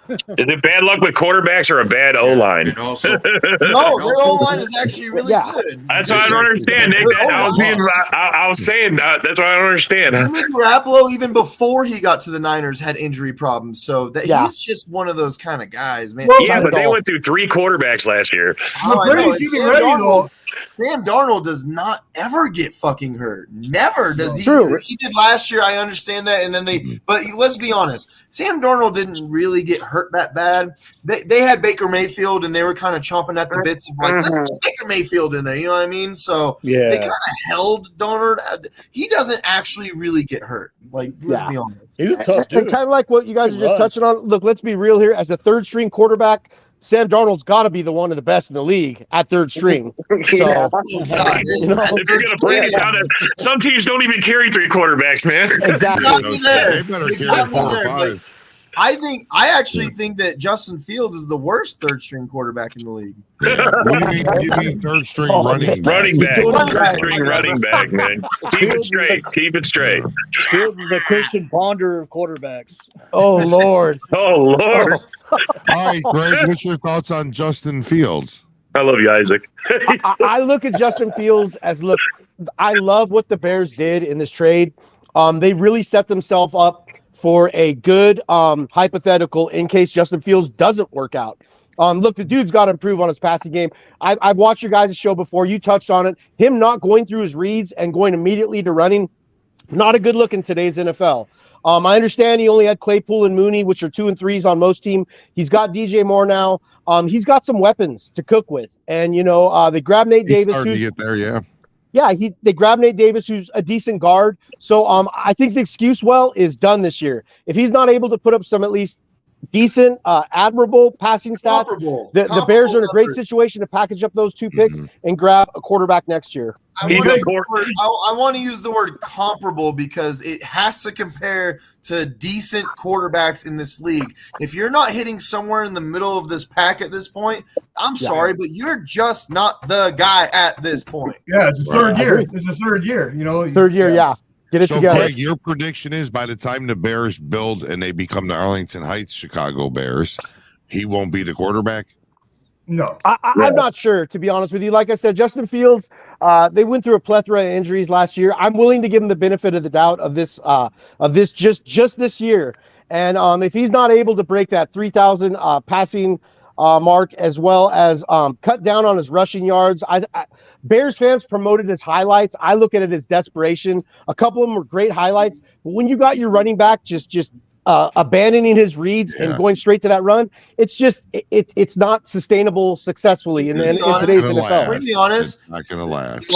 Is it bad luck with quarterbacks or a bad O line? And also, No, their O line is actually really good. That's what I don't understand, Nick. I was saying that's what I don't understand. Jimmy Garoppolo, even before he got to the Niners, had injury problems. So he's just one of those kind of guys, man. Yeah, but they went through 3 quarterbacks last year. Oh, I know. Sam Darnold does not ever get fucking hurt. Never does he. True. He did last year. I understand that. And then but let's be honest. Sam Darnold didn't really get hurt that bad. They had Baker Mayfield, and they were kind of chomping at the bits of like, let's get Baker Mayfield in there. You know what I mean? So they kind of held Darnold. He doesn't actually really get hurt. Like, let's be honest. He's a tough dude. And kind of like what you guys are just touching on. Look, let's be real here. As a third string quarterback, Sam Darnold's got to be the one of the best in the league at third string. So, If you're going to break it down, some teams don't even carry 3 quarterbacks, man. Exactly. They better carry 4 or 5. I actually think that Justin Fields is the worst third string quarterback in the league. What do you mean third string running back? Running back. Third string running back, man. Keep it straight. Keep it straight. Fields is the Christian Ponder of quarterbacks. Oh, Lord. Oh, Lord. All right, Greg, what's your thoughts on Justin Fields? I love you, Isaac. I look at Justin Fields as I love what the Bears did in this trade. They really set themselves up for a good hypothetical in case Justin Fields doesn't work out. Look, the dude's got to improve on his passing game. I've watched your guys' show before. You touched on it. Him not going through his reads and going immediately to running, not a good look in today's NFL. I understand he only had Claypool and Mooney, which are 2 and 3s on most teams. He's got DJ Moore now. He's got some weapons to cook with. And, they grabbed Nate Davis. Starting to get there, yeah. Yeah, they grabbed Nate Davis, who's a decent guard. So I think the excuse is done this year. If he's not able to put up some at least decent, admirable passing stats, the Bears are in a great situation to package up those 2 picks and grab a quarterback next year. I want to use the word comparable because it has to compare to decent quarterbacks in this league. If you're not hitting somewhere in the middle of this pack at this point, I'm sorry, but you're just not the guy at this point. Yeah, it's the third year. It's the third year. Third year, yeah. Get it together. Greg, your prediction is by the time the Bears build and they become the Arlington Heights Chicago Bears, he won't be the quarterback? No. I'm not sure, to be honest with you. Like I said, Justin Fields, they went through a plethora of injuries last year. I'm willing to give him the benefit of the doubt of this just this year. And if he's not able to break that 3,000 passing mark, as well as cut down on his rushing yards, Bears fans promoted his highlights. I look at it as desperation. A couple of them were great highlights, but when you got your running back just abandoning his reads and going straight to that run, it's just it's not sustainable successfully in today's NFL. To be honest, it's not gonna last.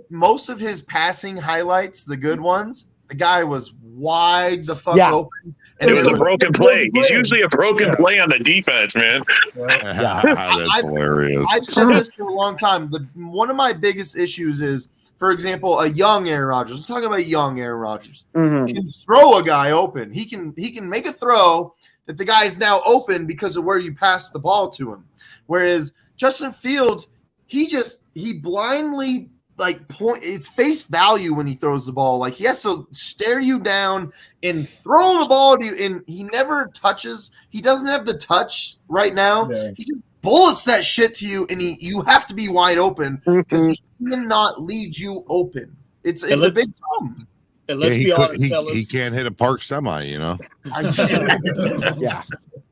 Most of his passing highlights, the good ones, the guy was wide the fuck open. And it was a broken play. He's usually a broken play on the defense, man. That's hilarious. I've said this for a long time. One of my biggest issues is, for example, a young Aaron Rodgers. I'm talking about young Aaron Rodgers. Can throw a guy open. He can make a throw that the guy is now open because of where you pass the ball to him. Whereas Justin Fields, he blindly it's face value when he throws the ball. Like, he has to stare you down and throw the ball to you, and he never touches. He doesn't have the touch right now. Yeah. He just bullets that shit to you, and you have to be wide open because he cannot lead you open. It's a big problem. And let's be honest, fellas. He can't hit a park semi, Yeah.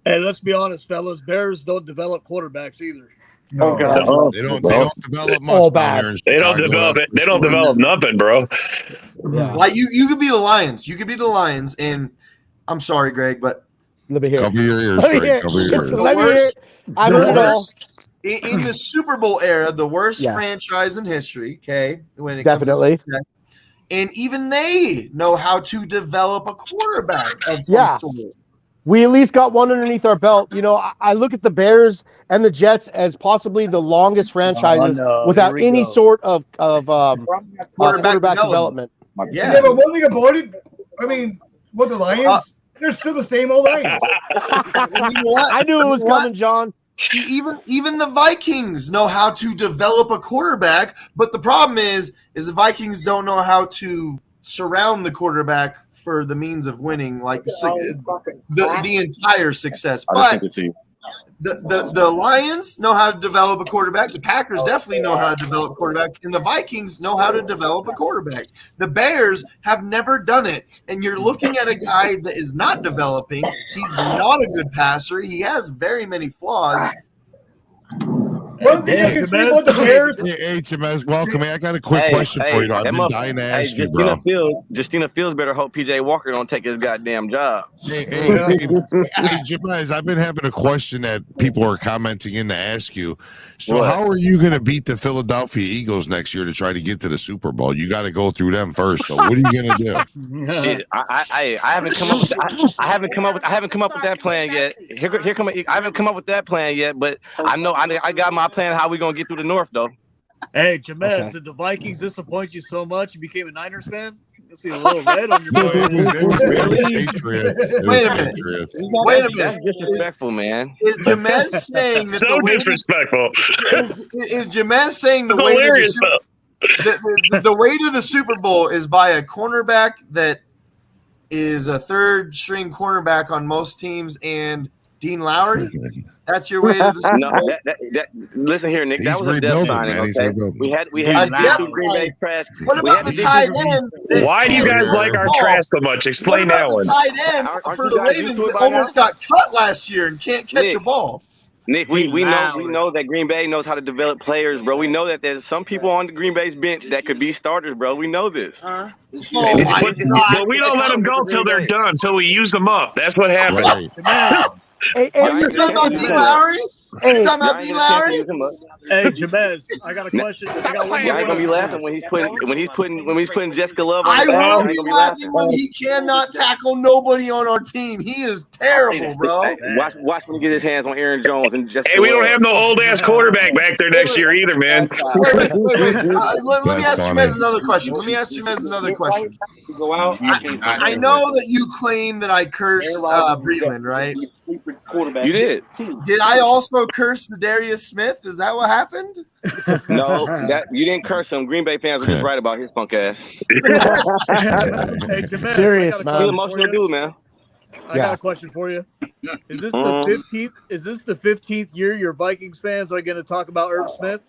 And let's be honest, fellas. Bears don't develop quarterbacks either. No, they don't develop much. They don't develop it. They don't develop nothing, bro. Yeah. Like you could be the Lions. You could be the Lions, and I'm sorry, Greg, but let me hear. Cover your ears, Greg. Cover your ears. Let me hear it. I heard it all. In the Super Bowl era, the worst franchise in history. Okay, when it definitely. comes to success, and even they know how to develop a quarterback of some sort. We at least got one underneath our belt. I look at the Bears and the Jets as possibly the longest franchises without any sort of quarterback development. Yeah, but one thing about it, I mean, what the Lions, they're still the same old Lions. I knew it was coming, John. Even the Vikings know how to develop a quarterback, but the problem is the Vikings don't know how to surround the quarterback for the means of winning, like the entire success. But the Lions know how to develop a quarterback. The Packers definitely know how to develop quarterbacks, and the Vikings know how to develop a quarterback. The Bears have never done it, and you're looking at a guy that is not developing. He's not a good passer. He has very many flaws. One thing I can say about the Bears. Hey, Jamez, welcome. I got a quick question for you. I've been dying to ask you, bro. Justina Fields better hope PJ Walker don't take his goddamn job. Hey, Jamez, I've been having a question that people are commenting in to ask you. So, how are you going to beat the Philadelphia Eagles next year to try to get to the Super Bowl? You got to go through them first. So, what are you going to do? Shit, I haven't come up with I haven't come up with that plan yet. I haven't come up with that plan yet, but I know I got my plan how we gonna get through the North though. Hey, Jamez, did the Vikings disappoint you so much you became a Niners fan? I see a little red on your boy. Wait a minute. That's disrespectful, man. Is Jamez saying that so disrespectful? Is Jamez saying the That's way hilarious, the way to the Super Bowl is by a cornerback that is a third string cornerback on most teams and Dean Lowry? That's your way to the Super Bowl? Listen here, Nick. That was a depth signing. Okay, we had Green Bay trash. What about the tight end? Why do you guys like our trash so much? Explain that one. The tight end for the Ravens that almost got cut last year and can't catch a ball. Nick, we know that Green Bay knows how to develop players, bro. We know that there's some people on the Green Bay's bench that could be starters, bro. We know this. But we don't let them go till they're done, till we use them up. That's what happens. Hey, you talking about Dean Lowry? Hey, talking about Dean Lowry? Hey, Jamez, I got a question. I ain't gonna be laughing when he's putting Jessica Love on I the will back. be laughing when he cannot tackle nobody on our team. He is terrible, bro. Hey, watch him get his hands on Aaron Jones and Jessica Hey, we don't Love. have no old ass quarterback back there next year either, man. Wait. Let me ask Jamez another question. I know that you claim that I cursed Breland, right? You did. Did I also curse Darius Smith? Is that what happened? No, you didn't curse him. Green Bay fans were just right about his punk ass. Hey, Jamez, Serious, man. He's an emotional dude, man. I got a question for you. Is this the 15th? Is this the 15th year your Vikings fans are going to talk about Irv Smith?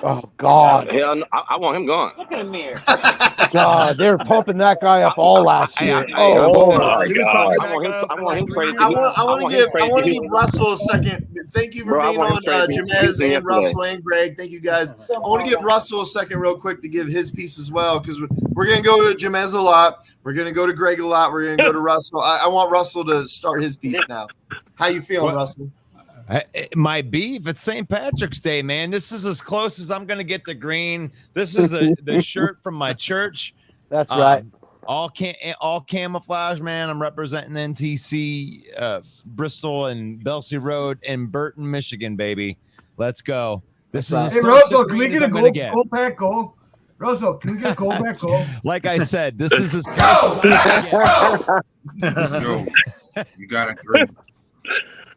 Oh God! Hell, no, I want him gone. Look at him here. God, they were pumping that guy up all last year. Oh my God! I want him crazy. I want to give Russell a second. Thank you for being on, Jamez and Russell and Greg. Thank you guys. I want to give Russell a second real quick to give his piece as well, because we're going to go to Jamez a lot. We're going to go to Greg a lot. We're going to go to Russell. I want Russell to start his piece now. How you feeling, Russell? My beef, it's St. Patrick's Day, man. This is as close as I'm going to get to green. This is the shirt from my church. That's right. All camouflage, man. I'm representing NTC, Bristol and Belsey Road in Burton, Michigan, baby. Let's go. This is Hey, Russell, can we get a gold pack goal? Russell, can we get a gold pack goal? Like I said, this is as close as I'm going to get. You got it.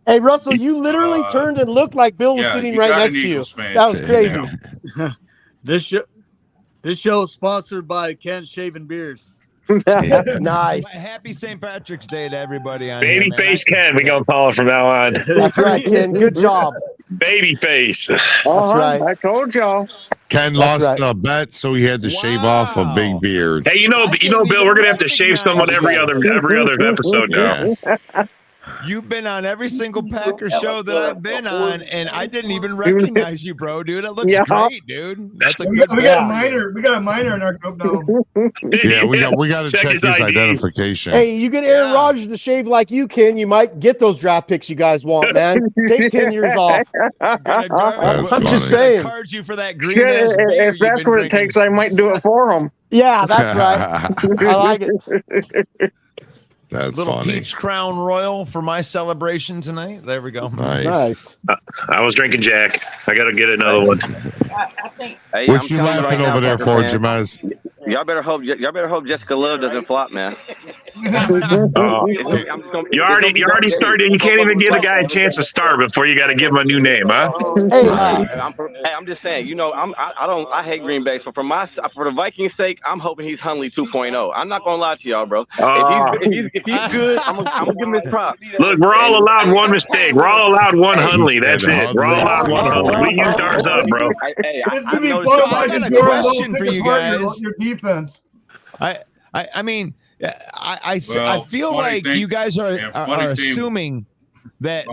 Hey, Russell, you literally turned and looked like Bill was sitting right next to you. That was crazy. This show is sponsored by Ken's Shaven Beard. Nice. Happy St. Patrick's Day to everybody on Babyface Ken, we gonna call it from now on. That's right, Ken. Good job. Babyface. That's right. I told y'all. Ken lost a bet, so he had to shave off a big beard. Hey, you know, Bill, we're gonna have to shave someone every other episode now. You've been on every single Packer show that I've been on, and I didn't even recognize you, bro, dude. It looks great, dude. That's a good. We got a minor in our group now. Yeah, we got to check his identification. Hey, you get Aaron Rodgers to shave like you, Ken. You might get those draft picks you guys want, man. Take 10 years off. I'm just saying. Charge you for that green. If that's what it takes, I might do it for him. Yeah, that's right. I like it. That's little funny. Peach Crown Royal for my celebration tonight. There we go. Nice. I was drinking Jack. I got to get another one. Hey, what you laughing over there for, Jamez? Y'all better hope Jessica Love doesn't flop, man. You already started. You can't even give the guy a chance to start before you got to give him a new name, huh? I'm just saying. You know, I hate Green Bay. So for the Vikings' sake, I'm hoping he's Hundley 2.0. I'm not gonna lie to y'all, bro. If he's good, I'm gonna give him his props. Look, we're all allowed one mistake. We're all allowed one Hundley. That's it. We're all allowed one Hundley. We used ours up, bro. I got a question for you guys. Your defense. I mean, I feel like you guys are assuming that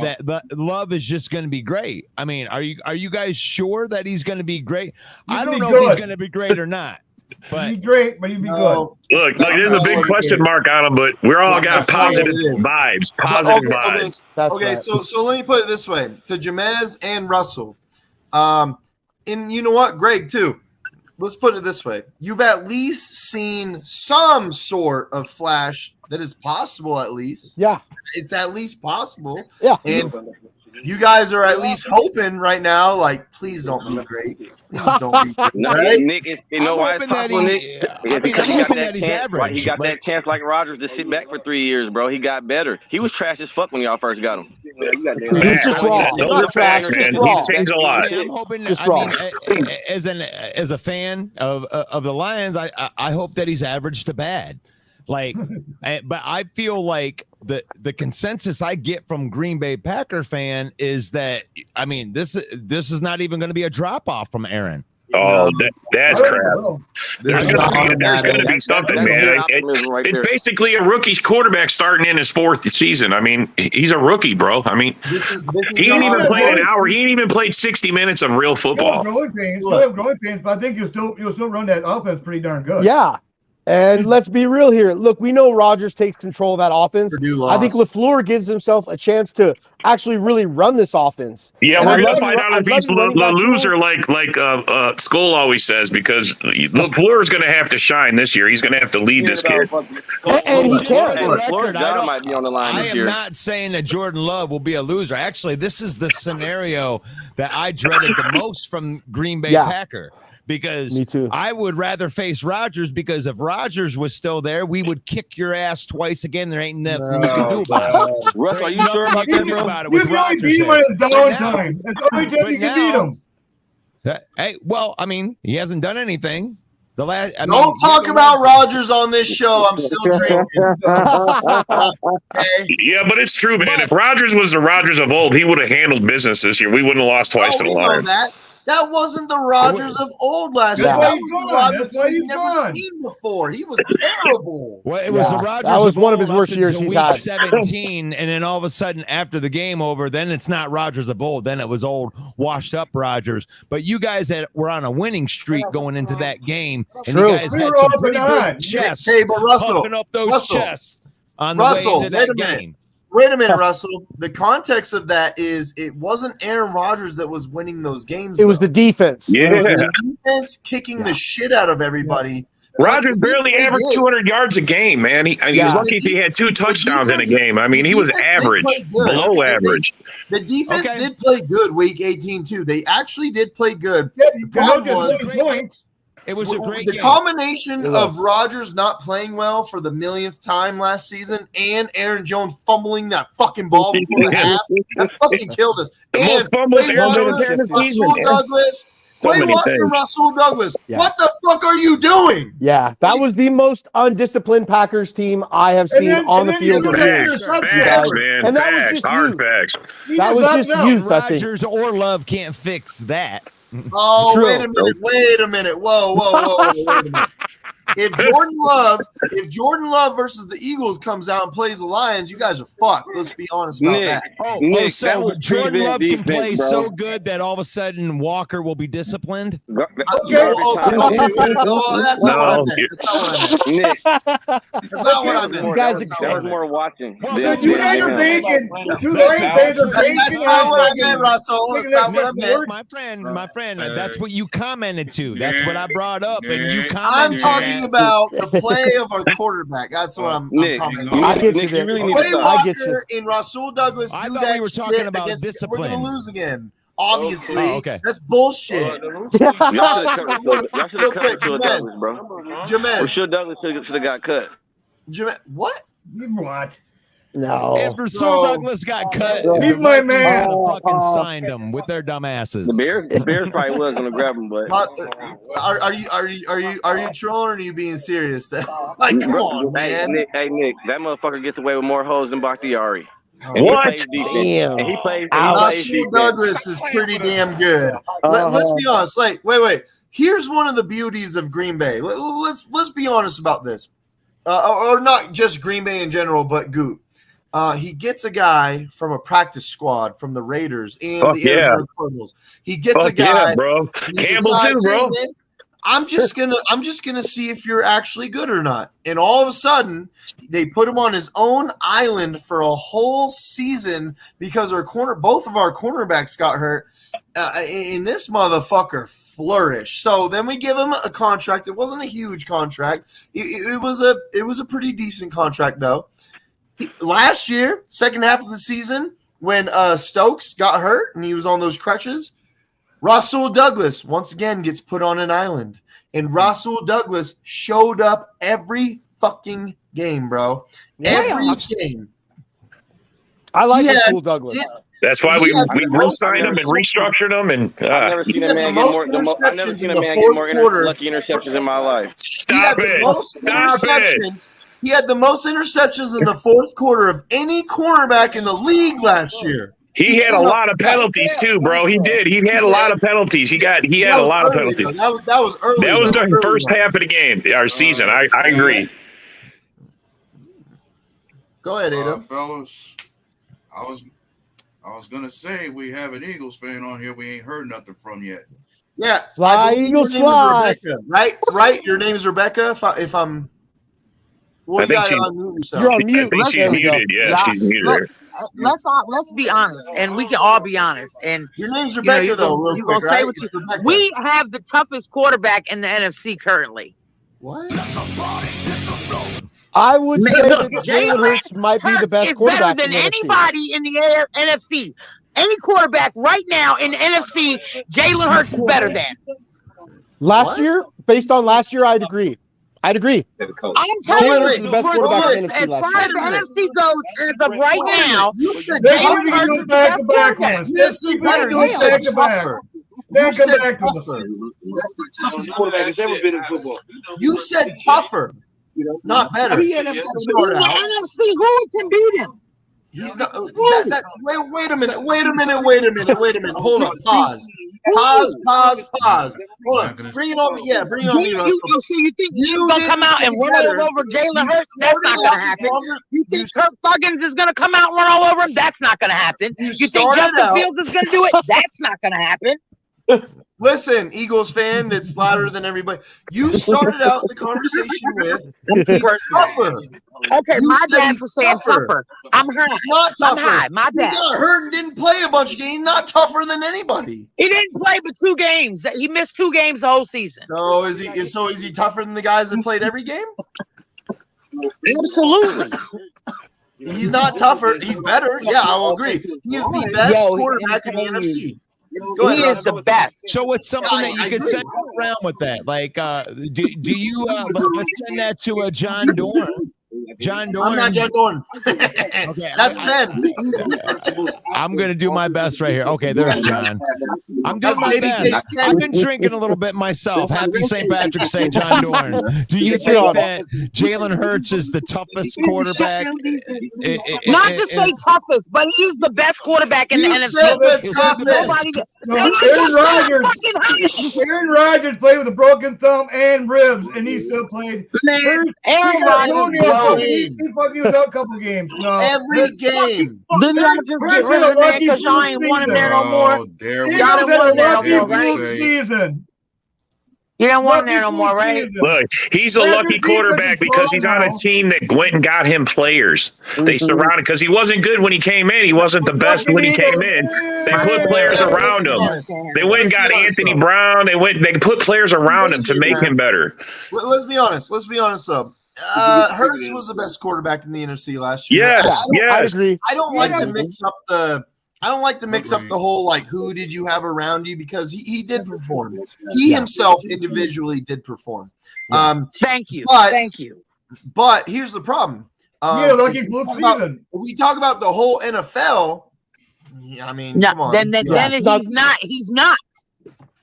Love is just going to be great. I mean, are you guys sure that he's going to be great? I don't know if he's going to be great or not. But he'd be great, but he'd be good. Look, there's a big question mark on him, but we're all got positive vibes. Positive vibes. Okay, so let me put it this way to Jamez and Russell. And you know what, Greg, too. Let's put it this way. You've at least seen some sort of flash that is possible, at least. Yeah. It's at least possible. Yeah. And you guys are at least hoping right now, like, please don't be great. Please don't be great. Right? Nick, you know why it's possible, Nick? Because he got that chance. Right? He got that chance like Rodgers to sit back for 3 years, bro. He got better. He was trash as fuck when y'all first got him. He's just raw. Those facts, man. He's changed a lot. I'm hoping. As a fan of the Lions, I hope that he's average to bad. Like, but I feel like the consensus I get from Green Bay Packer fan is that, I mean, this is not even going to be a drop off from Aaron. Oh, that's crap. There's going to be something, man. It's basically a rookie quarterback starting in his fourth season. I mean, he's a rookie, bro. I mean, he ain't even played an hour. He ain't even played 60 minutes of real football. Growing pains, but I think you'll still run that offense pretty darn good. Yeah. And let's be real here. Look, we know Rodgers takes control of that offense. I think LaFleur gives himself a chance to actually really run this offense. Yeah, we're going to find out if he's the loser like Skull always says, because LaFleur is going to have to shine this year. He's going to have to lead this kid. And he can. LaFleur might be on the line this year. I am not saying that Jordan Love will be a loser. Actually, this is the scenario that I dreaded the most from Green Bay Packer. Because me too. I would rather face Rodgers, because if Rodgers was still there, we would kick your ass twice again. There ain't nothing you can do about it. Russ, are you sure about that, bro? You can only beat him at his downtime. That's the only time you can beat him. Hey, well, I mean, he hasn't done anything. Don't talk about Rodgers on this show. I'm still drinking. Yeah, but it's true, man. If Rodgers was the Rodgers of old, he would have handled business this year. We wouldn't have lost twice to the Lions. That wasn't the Rodgers of old last year. That was the Rodgers we've never seen before. He was terrible. Well, it was the Rodgers. That was one of his worst years he's had. 17, and then all of a sudden, after the game over, then it's not Rodgers of old. Then it was old, washed up Rodgers. But you guys were on a winning streak going into that game, and you guys had some pretty big chests. Hey, but Russell, pumping up those chests on the way into that game. Wait a minute, Russell. The context of that is it wasn't Aaron Rodgers that was winning those games. It was the defense. Yeah. It was the defense kicking the shit out of everybody. Rodgers barely averaged 200 yards a game, man. He was lucky if he had 2 touchdowns in a game. I mean, he was average, below average. The defense did play good week 18, too. They actually did play good. The problem was it was a great the game. combination of Rodgers not playing well for the millionth time last season and Aaron Jones fumbling that fucking ball before the half. That fucking killed us. And Russell Douglas. Russell Douglas. Yeah. What the fuck are you doing? Yeah, that was the most undisciplined Packers team I have seen on the field. Facts, man. And that was Facts, just hard youth. facts. That was just youth, I think. Rodgers or Love can't fix that. Oh, True. wait a minute. Whoa, wait a minute. If Jordan Love versus the Eagles comes out and plays the Lions, you guys are fucked. Let's be honest about that. So Jordan Love can play so good that all of a sudden Walker will be disciplined? Okay. Well, that's not what I meant. Nick, That's not what I meant. You guys that was more watching. You guys are thinking. You Lions fans are thinking. That's not what I meant, Russell. That's not what I meant. My friend, that's what you commented to. That's what I brought up, and you I'm commented. talking about the play of our quarterback. That's what I'm commenting on. I get you, Nick, you really need Quay to stop. Walker and Russell Douglas I do thought that we were talking shit about against, discipline. we're going to lose again. Obviously. Oh, okay. That's bullshit. Y'all should have cut Douglas, bro. Jamez. For sure, Douglas should have got cut. What? What? No. If Rasul Douglas got cut, He's my man. fucking signed him with their dumbasses. The Bears probably was gonna grab him, but Are you trolling or are you being serious? Like, come on, man. Hey Nick, that motherfucker gets away with more hoes than Bakhtiari. What? And he plays. Rasul Douglas is pretty damn good. Let's be honest. Like, wait. Here's one of the beauties of Green Bay. Let's be honest about this, or not just Green Bay in general, but Goot. He gets a guy from a practice squad from the Raiders and the Arizona Cardinals. He gets a guy, bro. Campbell too, bro. I'm just gonna see if you're actually good or not. And all of a sudden, they put him on his own island for a whole season because both of our cornerbacks got hurt. And this motherfucker flourished. So then we give him a contract. It wasn't a huge contract. It was a pretty decent contract though. Last year, second half of the season, when Stokes got hurt and he was on those crutches, Rasul Douglas once again gets put on an island. And Rasul Douglas showed up every fucking game, bro. Every game. I like Rasul Douglas. That's why we re-signed him and restructured him. And I've never seen a man get more. I've never seen a man get more lucky interceptions in my life. Stop it! He had the most interceptions in the fourth quarter of any cornerback in the league last year. He had a lot of penalties too, bro. He did. He had a lot of penalties. He had a lot of penalties. That was early. That was the first half of the game, our season. I agree. Go ahead, Ada. Fellas, I was gonna say we have an Eagles fan on here we ain't heard nothing from yet. Yeah, fly Eagles fly. Right. Your name is Rebecca. If I'm, well, I think you're on mute. I think she's muted. Yeah, she's muted. Let's be honest, and we can all be honest. And your name's Rebecca, though. You're gonna say what you. We have the toughest quarterback in the NFC currently. What? I would say that Jalen Hurts might be the best quarterback better than in the anybody in the NFC. Any quarterback right now in the NFC, Jalen Hurts is better than. Last year, based on last year, I'd agree. I'm telling you, the best quarterback in the NFC as far as the NFC goes, as of right now, you said Jalen Hurts is the best quarterback. Toughest quarterback has ever been in football. You said tougher, not better. In the NFC, who can beat him? He's not. Wait a minute. Hold on. Pause. Hold on. Bring it on me. Yeah, bring it on me. So you think he's going to come out and run all over Jalen Hurts? That's not going to happen. You think Kirk Thuggins is going to come out and run all over him? That's not going to happen. You think Justin Fields is going to do it? That's not going to happen. Listen, Eagles fan that's louder than everybody. You started out the conversation with he's tougher. Okay, my dad was saying tougher. I'm high. Not tougher. I'm high. My bad. He got hurt and didn't play a bunch of games. Not tougher than anybody. He didn't play but 2 games. He missed 2 games the whole season. So is he tougher than the guys that played every game? Absolutely. He's not tougher. He's better. Yeah, I will agree. He is the best quarterback in the NFC. He is the best. So it's something that you could send around with that. Like, do you? Let's send that to John Dorn. John Dorn. I'm not John Dorn. Okay, that's Ben. I'm gonna do my best right here. Okay, there's John. I'm doing my best. I've been drinking a little bit myself. Happy St. Patrick's Day, John Dorn. Do you think that Jalen Hurts is the toughest quarterback? Not to say toughest, but he's the best quarterback in the NFC. Aaron Rodgers played with a broken thumb and ribs, and he still played. Aaron Rodgers. He fucked you up a couple games. No. Every game. Then y'all just get rid of him because y'all ain't want him there no more. Y'all don't want him there no more, right? You don't want him there no more, right? Look, he's a lucky quarterback because he's on a team that went and got him players. They surrounded because he wasn't good when he came in. He wasn't the best when he came in. They put players around him. They went and got Anthony Brown. They put players around him to make him better. Let's be honest. Though. Hurts was the best quarterback in the NFC last year. Yes. I agree. I don't like to mix up the whole like who did you have around you because he did perform. He himself individually did perform. Thank you. Thank you. But here's the problem. lucky fluke season. If we talk about the whole NFL, I mean, No, come on. then he's not.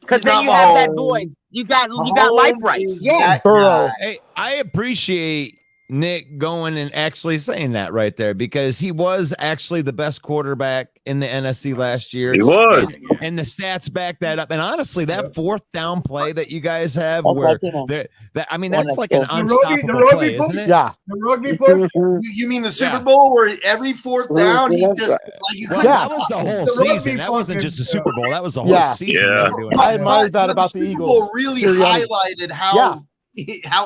Because then you have that boy. You got life right. Yeah. Burrow. Hey, I appreciate Nick going and actually saying that right there, because he was actually the best quarterback in the NFC last year. He was. And the stats back that up. And honestly, that fourth down play that you guys have, where that's like an unstoppable play, isn't it? Yeah. The rugby push. You mean the Super Bowl where every fourth down he just that was the whole season. That wasn't just a Super Bowl. That was the whole season. Yeah. I admired that about the Super Eagles. Bowl really highlighted how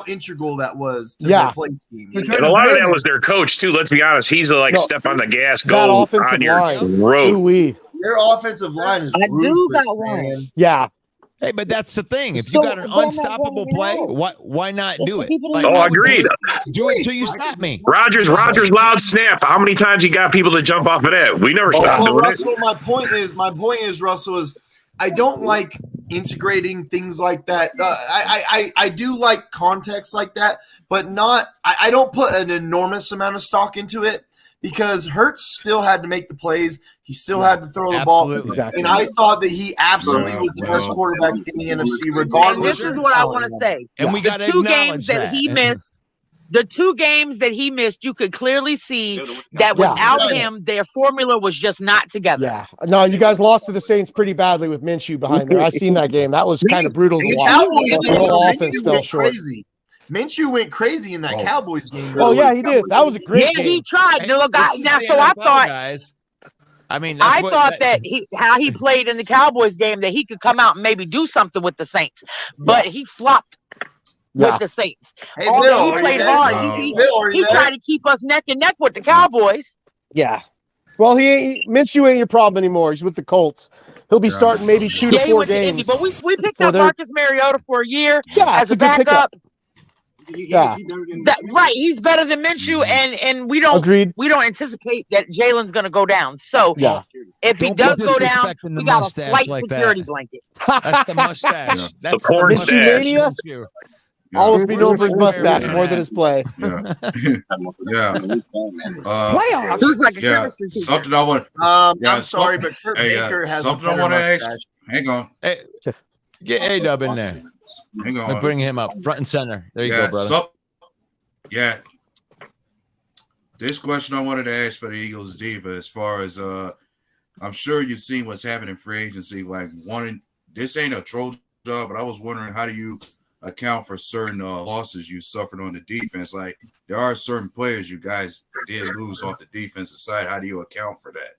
integral that was to their play scheme. And a lot of that was their coach too. Let's be honest. He's a step on the gas, go on your road. Their offensive line is ruthless, man. Yeah. Hey, but that's the thing. If you got an unstoppable play, why not do it? Agreed. Do it until you stop me. Rodgers loud snap. How many times you got people to jump off of that? We never stopped doing Russell, it. my point is, Russell, is I don't like integrating things like that. I do like context like that, but not. I don't put an enormous amount of stock into it, because Hurts still had to make the plays. He still had to throw the ball. Exactly. And I thought that he absolutely was the best quarterback in the NFC, regardless. And this is what I want to say. And we got the two games that he missed. The 2 games that he missed, you could clearly see that without him, their formula was just not together. Yeah. No, you guys lost to the Saints pretty badly with Minshew behind there. I seen that game. That was kind of brutal to watch. The whole offense fell short. Minshew went crazy in that Cowboys game. Oh, yeah, he did. That was a great game. He tried. Now, so I thought. I mean, I thought that how he played in the Cowboys game, that he could come out and maybe do something with the Saints, but he flopped with the Saints. Hey, Bill, he played hard. He tried to keep us neck and neck with the Cowboys. Yeah. Well, Minshew ain't your problem anymore. He's with the Colts. He'll be starting maybe 2 to 4 games. But we picked up Marcus Mariota for a year as a good backup. Yeah. Right. He's better than Minshew, and we don't anticipate that Jalen's going to go down. So if he does go down, we got a slight security blanket. That's the mustache. That's the porn stash. Always be known for his mustache more than his play. Who's like a chemistry teacher? Something I want. I'm sorry, but Kurt Baker has something a I want to ask. mustache. Hang on. Hey, get A-Dub in there. Hang on. Bring him up front and center. There you go, brother. This question I wanted to ask for the Eagles diva, as far as I'm sure you've seen what's happening in free agency. Like this ain't a troll job, but I was wondering, how do you account for certain losses you suffered on the defense? Like, there are certain players you guys did lose off the defensive side. How do you account for that?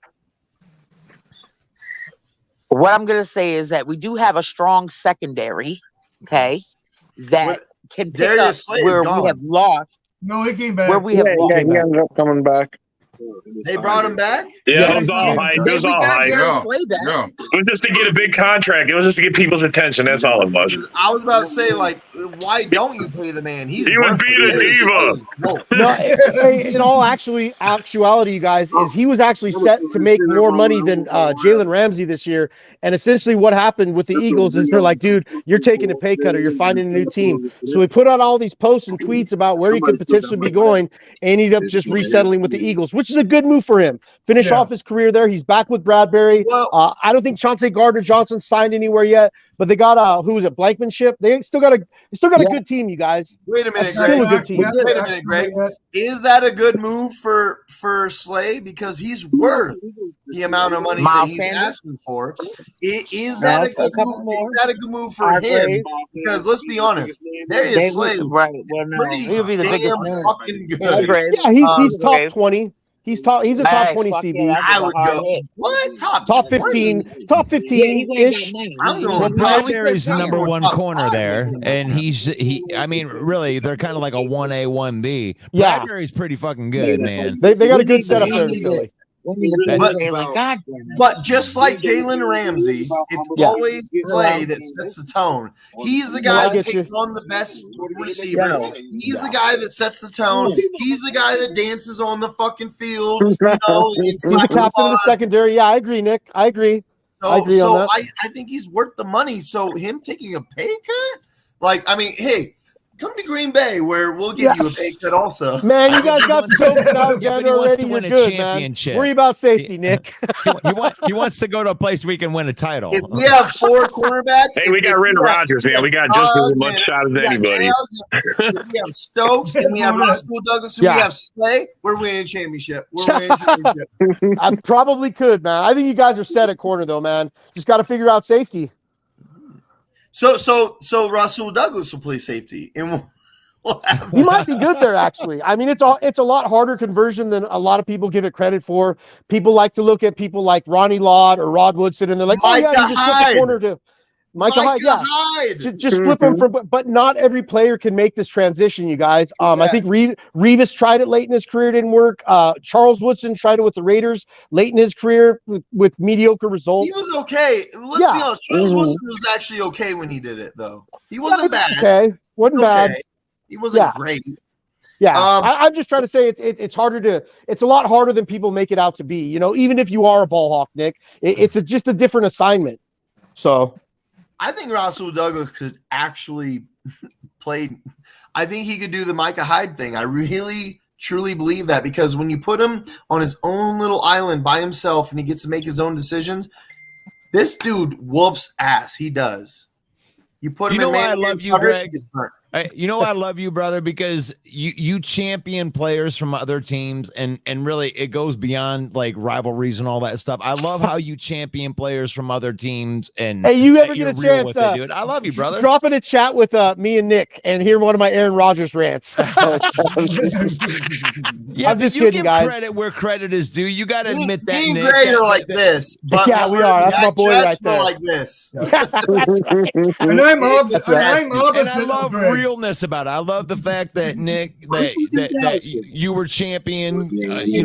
What I'm going to say is that we do have a strong secondary, that can pick up where we have lost. No, he came back. Where we have lost. He ended up coming back. They brought him back? Yeah, it was all hype. It was all hype. It was just to get a big contract. It was just to get people's attention. That's all it was. I was about to say, like, why don't you pay the man? He would beat a diva. No, in all actuality, you guys, is he was actually set to make more money than Jalen Ramsey this year. And essentially what happened with the Eagles is they're like, dude, you're taking a pay cut or you're finding a new team. So he put out all these posts and tweets about where he could potentially be going, and ended up just resettling with the Eagles, which is a good move for him. Finish off his career there. He's back with Bradbury. I don't think Chauncey Gardner-Johnson signed anywhere yet, but they got who is it, Blankenship? They still got a good team, you guys. Wait a minute, Still Greg. a good team. Wait a minute, Greg. Is that a good move for Slay? Because he's worth the amount of money that he's asking for. Is that a good move? Is that a good move for him? Because let's be honest, Darius Slay is He'll be the biggest man. fucking good. Yeah, he's top 20. He's a top 20 CB. I would go. What? Top 15? Top 15-ish. Bradbury's the number one corner there, and I mean, really, they're kind of like a 1A, 1B. Yeah. Bradbury's pretty fucking good, man. They got a good setup there in Philly. But just like Jalen Ramsey, it's always Slay that sets the tone. He's the guy that takes on the best receiver. He's the guy that sets the tone. He's the guy that dances on the fucking field. He's the captain of the secondary. Yeah, I agree, Nick. I agree. I agree on that. I think he's worth the money. So him taking a pay cut? Like, I mean, hey, Come to Green Bay, where we'll give you a pay cut also. Man, you guys got Stokes and Alexander already. You're good, man. Worry about safety, Nick. He wants to go to a place we can win a title. If we have 4 cornerbacks, Hey, we got rid of Rodgers, man. We got just as much shot as anybody. If we have Stokes and we have Rasul Douglas and we have Slay, we're winning championship. I probably could, man. I think you guys are set at corner, though, man. Just got to figure out safety. So Rasul Douglas will play safety, and he might be good there. Actually, I mean, it's a lot harder conversion than a lot of people give it credit for. People like to look at people like Ronnie Lott or Rod Woodson, and they're like, "Oh yeah, you just flip the corner to Micah Hyde." Just flip him from. But not every player can make this transition, you guys. I think Revis tried it late in his career, didn't work. Charles Woodson tried it with the Raiders late in his career with mediocre results. He was okay. Let's be honest. Charles Woodson was actually okay when he did it, though. He wasn't bad. Okay, wasn't bad. He wasn't great. Yeah, I'm just trying to say it's harder to. It's a lot harder than people make it out to be. You know, even if you are a ball hawk, Nick, it's just a different assignment. So. I think Rasul Douglas could actually play. I think he could do the Micah Hyde thing. I really, truly believe that, because when you put him on his own little island by himself and he gets to make his own decisions, this dude whoops ass. He does. You put him in why I love you, Greg? You know why I love you, brother, because you champion players from other teams, and really it goes beyond like rivalries and all that stuff. I love how you champion players from other teams. And hey, you ever get a chance? I love you, brother. Drop in a chat with me and Nick and hear one of my Aaron Rodgers rants. Yeah, I'm just you kidding, give guys. credit where credit is due. You got to admit that. Me and Nick, Greg are like this, but yeah, we are. That's my boy right there. Like this. And I'm up. And I love realness about it. I love the fact that Nick, that you were champion,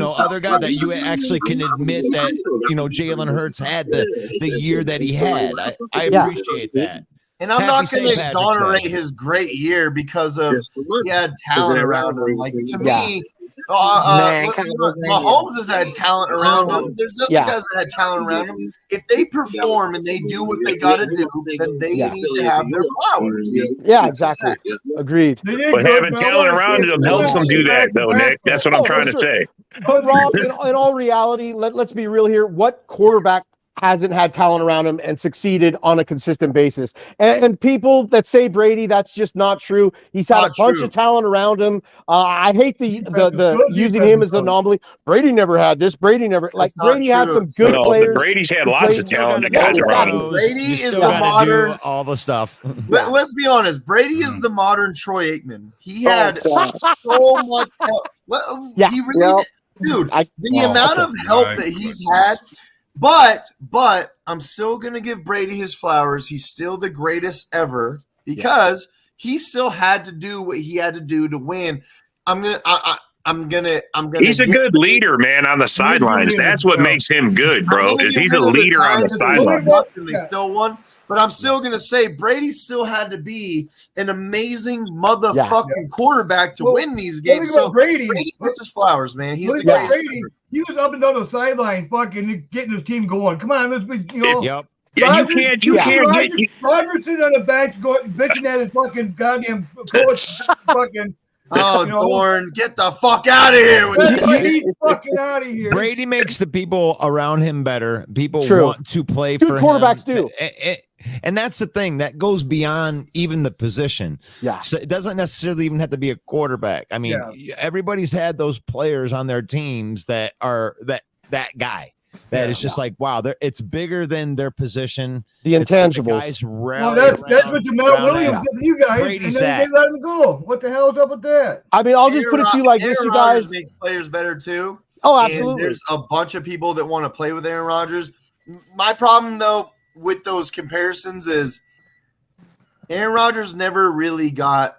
other guy, that you actually can admit that, Jalen Hurts had the year that he had. I appreciate that. And I'm not going to exonerate his great year because of he had talent around him. Like, to me, Mahomes has had talent around him. There's other guys that had talent around him. If they perform and they do what they got to do, then they need to have their flowers. Yeah, exactly. Agreed. But having talent around them helps them do that, though, Nick. That's what I'm trying to say. But Rob, in all reality, let's be real here. What quarterback hasn't had talent around him and succeeded on a consistent basis? And people that say Brady, that's just not true. He's had a bunch of talent around him. I hate the using him as the anomaly. Brady never had this. Brady never Brady had some good players. Brady's had lots of talent. The guys around him. Brady is the modern all the stuff. Let's be honest. Brady is the modern Troy Aikman. He had so much help. He really dude. The amount of help that he's had. But I'm still gonna give Brady his flowers. He's still the greatest ever because he still had to do what he had to do to win. I'm gonna. He's a good leader, man, on the sidelines. That's what makes him good, bro. Because he's a leader on the sidelines. They still won, but I'm still gonna say Brady still had to be an amazing motherfucking quarterback to win these games. So Brady gets his flowers, man. He's the greatest. He was up and down the sideline, fucking getting his team going. Come on, let's be, Yep. Yeah, you can't get Rodgers sitting on the bench, bitching at his fucking goddamn coach, fucking. Oh, Dorn, get the fuck out of here with you. Fucking out of here. Brady makes the people around him better. People want to play for quarterbacks him. Do. And that's the thing that goes beyond even the position. Yeah. So it doesn't necessarily even have to be a quarterback. I mean, everybody's had those players on their teams that are that guy. That is just like, wow, it's bigger than their position. The intangibles. That's what Jamal Williams did to you guys. Brady's and then they let him go. What the hell is up with that? I mean, I'll just put it to you like this, you guys. Rodgers makes players better too. Oh, absolutely. And there's a bunch of people that want to play with Aaron Rodgers. My problem, though, with those comparisons is Aaron Rodgers never really got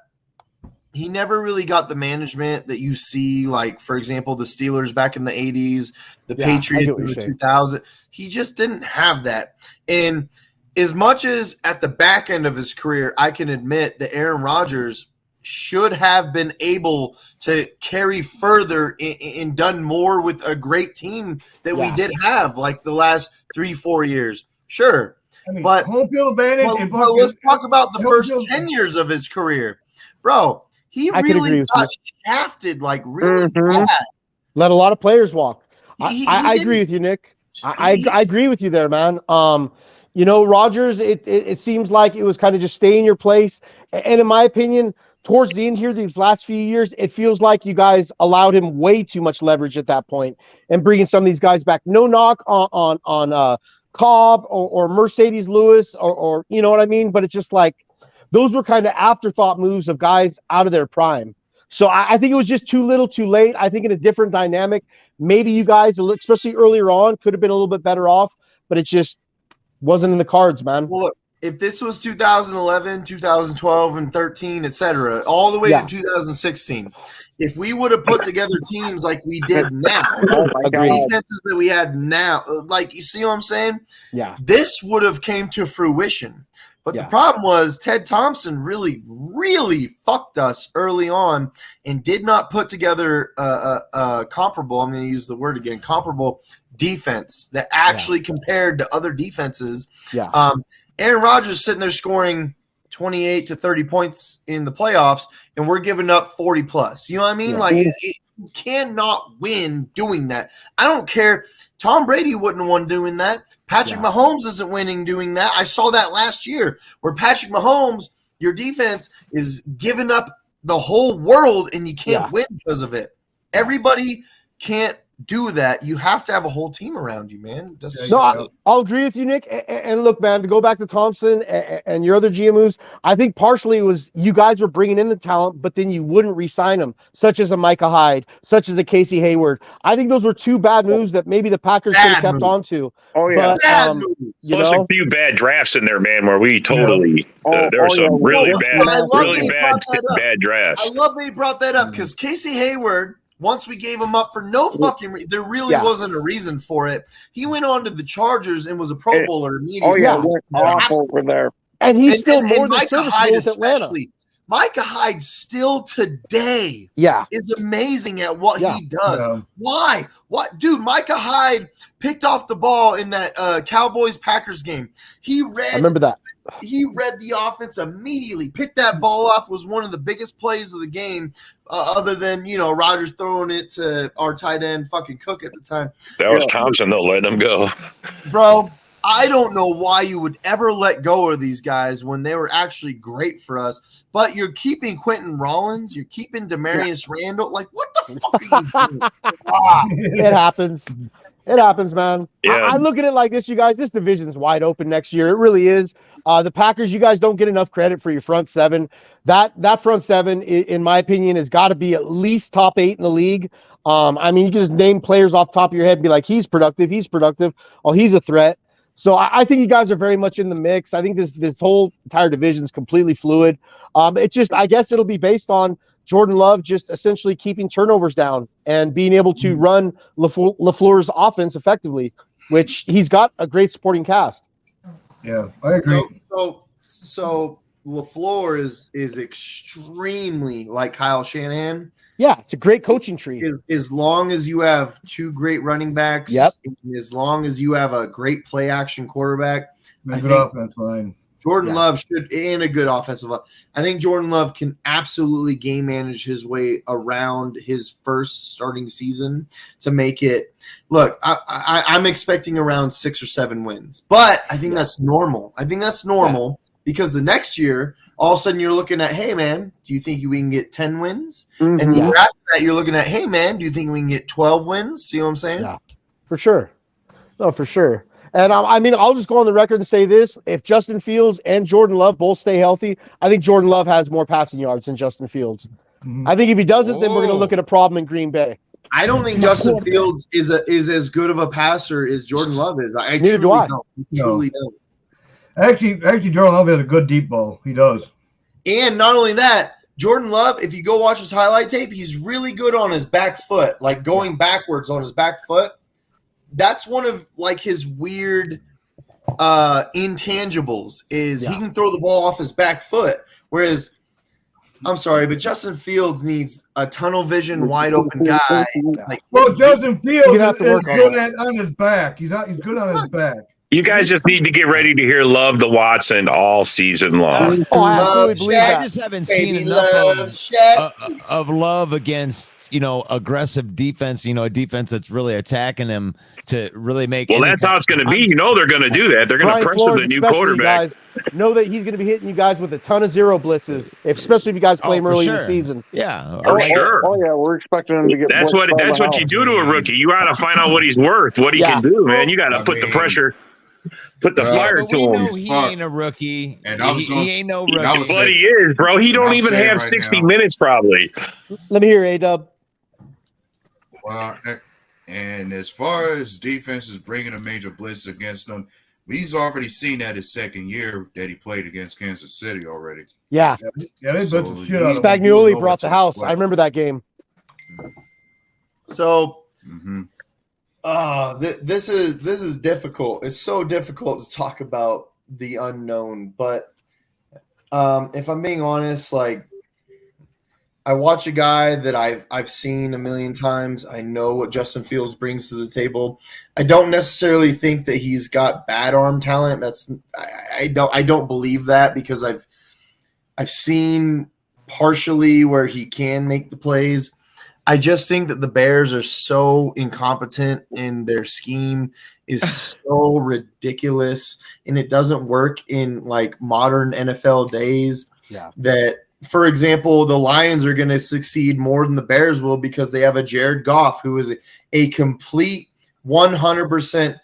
the management that you see, like, for example, the Steelers back in the 80s, the Patriots in the 2000s. He just didn't have that. And as much as at the back end of his career, I can admit that Aaron Rodgers should have been able to carry further and done more with a great team that we did have, like the last 3-4 years. Sure. I mean, but home field advantage. But let's talk about the first 10 years of his career. bro, he I could agree really with got you. shafted like really Mhm. bad. Let a lot of players walk. He I agree with you, Nick. I agree with you there, man. You know, Rodgers, it seems like it was kind of just stay in your place. And in my opinion, towards the end here, these last few years, it feels like you guys allowed him way too much leverage at that point and bringing some of these guys back. No knock on Cobb or Mercedes Lewis or you know what I mean? But it's just like those were kind of afterthought moves of guys out of their prime. So I think it was just too little too late. I think in a different dynamic, maybe you guys, especially earlier on, could have been a little bit better off, but it just wasn't in the cards, man. Well, look, if this was 2011, 2012, and 13, etc., all the way to 2016, if we would have put together teams like we did now, defenses that we had now, like you see what I'm saying? Yeah. This would have came to fruition. But the problem was Ted Thompson really, really fucked us early on and did not put together a comparable, I'm going to use the word again, comparable defense that actually compared to other defenses. Yeah. Aaron Rodgers sitting there scoring 28 to 30 points in the playoffs, and we're giving up 40 plus. You know what I mean? Like, you cannot win doing that. I don't care. Tom Brady wouldn't have won doing that. Patrick Mahomes isn't winning doing that. I saw that last year where Patrick Mahomes, your defense is giving up the whole world and you can't win because of it. Everybody can't do that. You have to have a whole team around you, man. I'll agree with you, Nick. And look, man, to go back to Thompson and your other GM moves, I think partially it was you guys were bringing in the talent, but then you wouldn't re-sign them, such as a Micah Hyde, such as a Casey Hayward. I think those were two bad moves that maybe the Packers could have kept on to. Oh, yeah. But, Plus a few bad drafts in there, man, where we totally there were some really bad drafts. I love that you brought that up because Casey Hayward, once we gave him up for no fucking reason, there really wasn't a reason for it. He went on to the Chargers and was a Pro Bowler immediately. Went off over there. And he's still more than serviceable with Atlanta. Micah Hyde still today is amazing at what he does. Yeah. Why? What, dude, Micah Hyde picked off the ball in that Cowboys-Packers game. I remember that. He read the offense immediately, picked that ball off, was one of the biggest plays of the game, other than, Rodgers throwing it to our tight end fucking Cook at the time. That was Thompson, though, letting him go. Bro, I don't know why you would ever let go of these guys when they were actually great for us, but you're keeping Quentin Rollins, you're keeping Demarius Randall. Like, what the fuck are you doing? It happens. It happens, man. Yeah. I look at it like this, you guys. This division's wide open next year. It really is. The Packers, you guys don't get enough credit for your front seven. That front seven, in my opinion, has got to be at least top 8 in the league. I mean, you can just name players off the top of your head and be like, he's productive. Oh, he's a threat. So I think you guys are very much in the mix. I think this whole entire division is completely fluid. It's just, I guess it'll be based on Jordan Love just essentially keeping turnovers down and being able to run LaFleur's offense effectively, which he's got a great supporting cast. Yeah, I agree. So LaFleur is extremely like Kyle Shanahan. Yeah, it's a great coaching tree. As long as you have two great running backs, as long as you have a great play action quarterback, a good offense line. Jordan Love should, and a good offensive line. I think Jordan Love can absolutely game manage his way around his first starting season to make it. Look, I'm expecting around 6 or 7 wins, but I think that's normal. Because the next year, all of a sudden you're looking at, hey, man, do you think we can get 10 wins? And the year after that, you're looking at, hey, man, do you think we can get 12 wins? See what I'm saying? Yeah, for sure. No, for sure. And I mean, I'll just go on the record and say this. If Justin Fields and Jordan Love both stay healthy, I think Jordan Love has more passing yards than Justin Fields. I think if he doesn't, then we're going to look at a problem in Green Bay. I don't think Justin Fields is as good of a passer as Jordan Love is. Neither do I. Truly don't. Actually, Jordan Love has a good deep ball. He does. And not only that, Jordan Love, if you go watch his highlight tape, he's really good on his back foot, like going backwards on his back foot. That's one of like his weird intangibles is he can throw the ball off his back foot. Whereas, I'm sorry, but Justin Fields needs a tunnel vision, wide open guy. Justin Fields is good on his back. He's good on his back. You guys just need to get ready to hear "Love the Watson" all season long. Oh, I absolutely believe that. I just haven't seen enough of Love against aggressive defense. A defense that's really attacking him to really make. Well, that's how it's going to be. They're going to do that. They're going to pressure the new quarterback. Guys know that he's going to be hitting you guys with a ton of zero blitzes, especially if you guys play him early in the season. Yeah, for sure. Oh yeah, we're expecting him to get. That's what you do to a rookie. You got to find out what he's worth, what he can do, man. You got to put the pressure. Put the fire to him. Know he ain't a rookie. And he ain't no rookie. But he is, bro. He don't even have 60 minutes probably. Let me hear A-Dub. Well, and as far as defenses bringing a major blitz against them, he's already seen that his second year that he played against Kansas City already. Yeah. Spagnuolo brought the house. I remember that game. So this is difficult. It's so difficult to talk about the unknown. But if I'm being honest, like I watch a guy that I've seen a million times. I know what Justin Fields brings to the table. I don't necessarily think that he's got bad arm talent. I don't believe that because I've seen partially where he can make the plays. I just think that the Bears are so incompetent and their scheme is so ridiculous and it doesn't work in like modern NFL days that, for example, the Lions are going to succeed more than the Bears will because they have a Jared Goff who is a complete 100%,